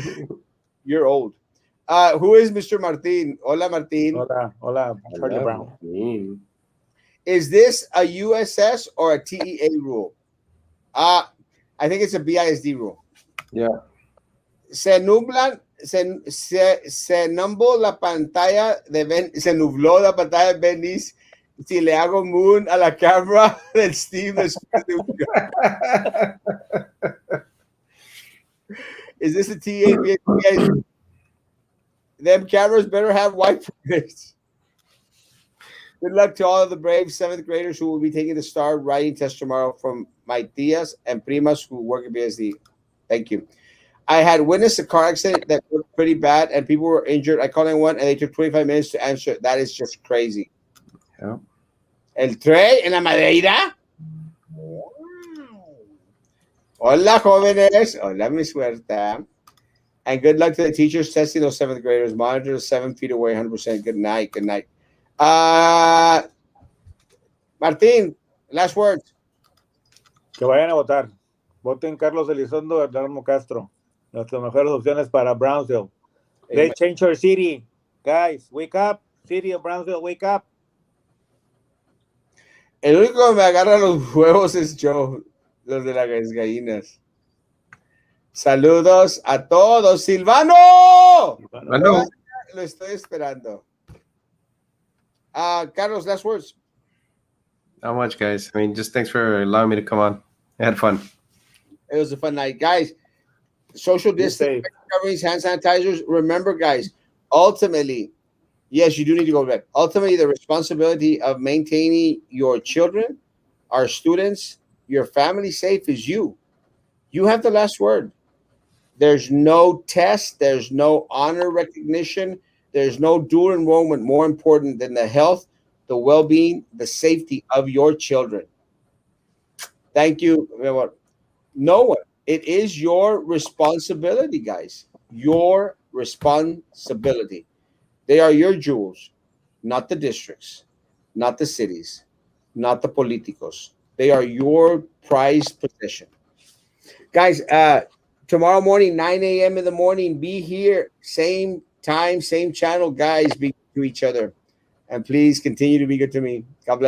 You're old. Who is Mr. Martin? Hola, Martin. Hola, Charlie Brown. Is this a USS or a TEA rule? I think it's a BISD rule. Yeah. Se nubló la pantalla de Ben, se nubló la pantalla de Benis. Si le hago moon a la cámara del Steve. Is this a TEA? Them cameras better have white points. Good luck to all of the brave 7th graders who will be taking the STAR writing test tomorrow from my tias and primas who work at BSD. Thank you. I had witnessed a car accident that was pretty bad and people were injured. I called 911 and they took 25 minutes to answer. That is just crazy. Yeah. El Trey en la Madeira. Wow. Hola, jóvenes. Hola, mi suerte. And good luck to the teachers testing those 7th graders. Monitors 7 feet away, 100%. Good night. Good night. Martín, last words. Que vayan a votar. Voten Carlos Elizondo, Erasmo Castro. Nuestras mejores opciones para Brownsville. They change our city. Guys, wake up. City of Brownsville, wake up. El único que me agarra los huevos es Joe, los de las gallinas. Saludos a todos. ¡Silvano! Hello. Lo estoy esperando. Carlos, last words. Not much, guys. I mean, just thanks for allowing me to come on. I had fun. It was a fun night. Guys, social distance, coverings, hand sanitizers. Remember, guys, ultimately, yes, you do need to go back. Ultimately, the responsibility of maintaining your children, our students, your family safe is you. You have the last word. There's no test. There's no honor recognition. There's no dual enrollment more important than the health, the well-being, the safety of your children. Thank you. No one. It is your responsibility, guys. Your responsibility. They are your jewels, not the districts, not the cities, not the politicos. They are your prized possession. Guys, tomorrow morning, 9 a.m. in the morning, be here. Same time, same channel. Guys, be good to each other. And please continue to be good to me. God bless.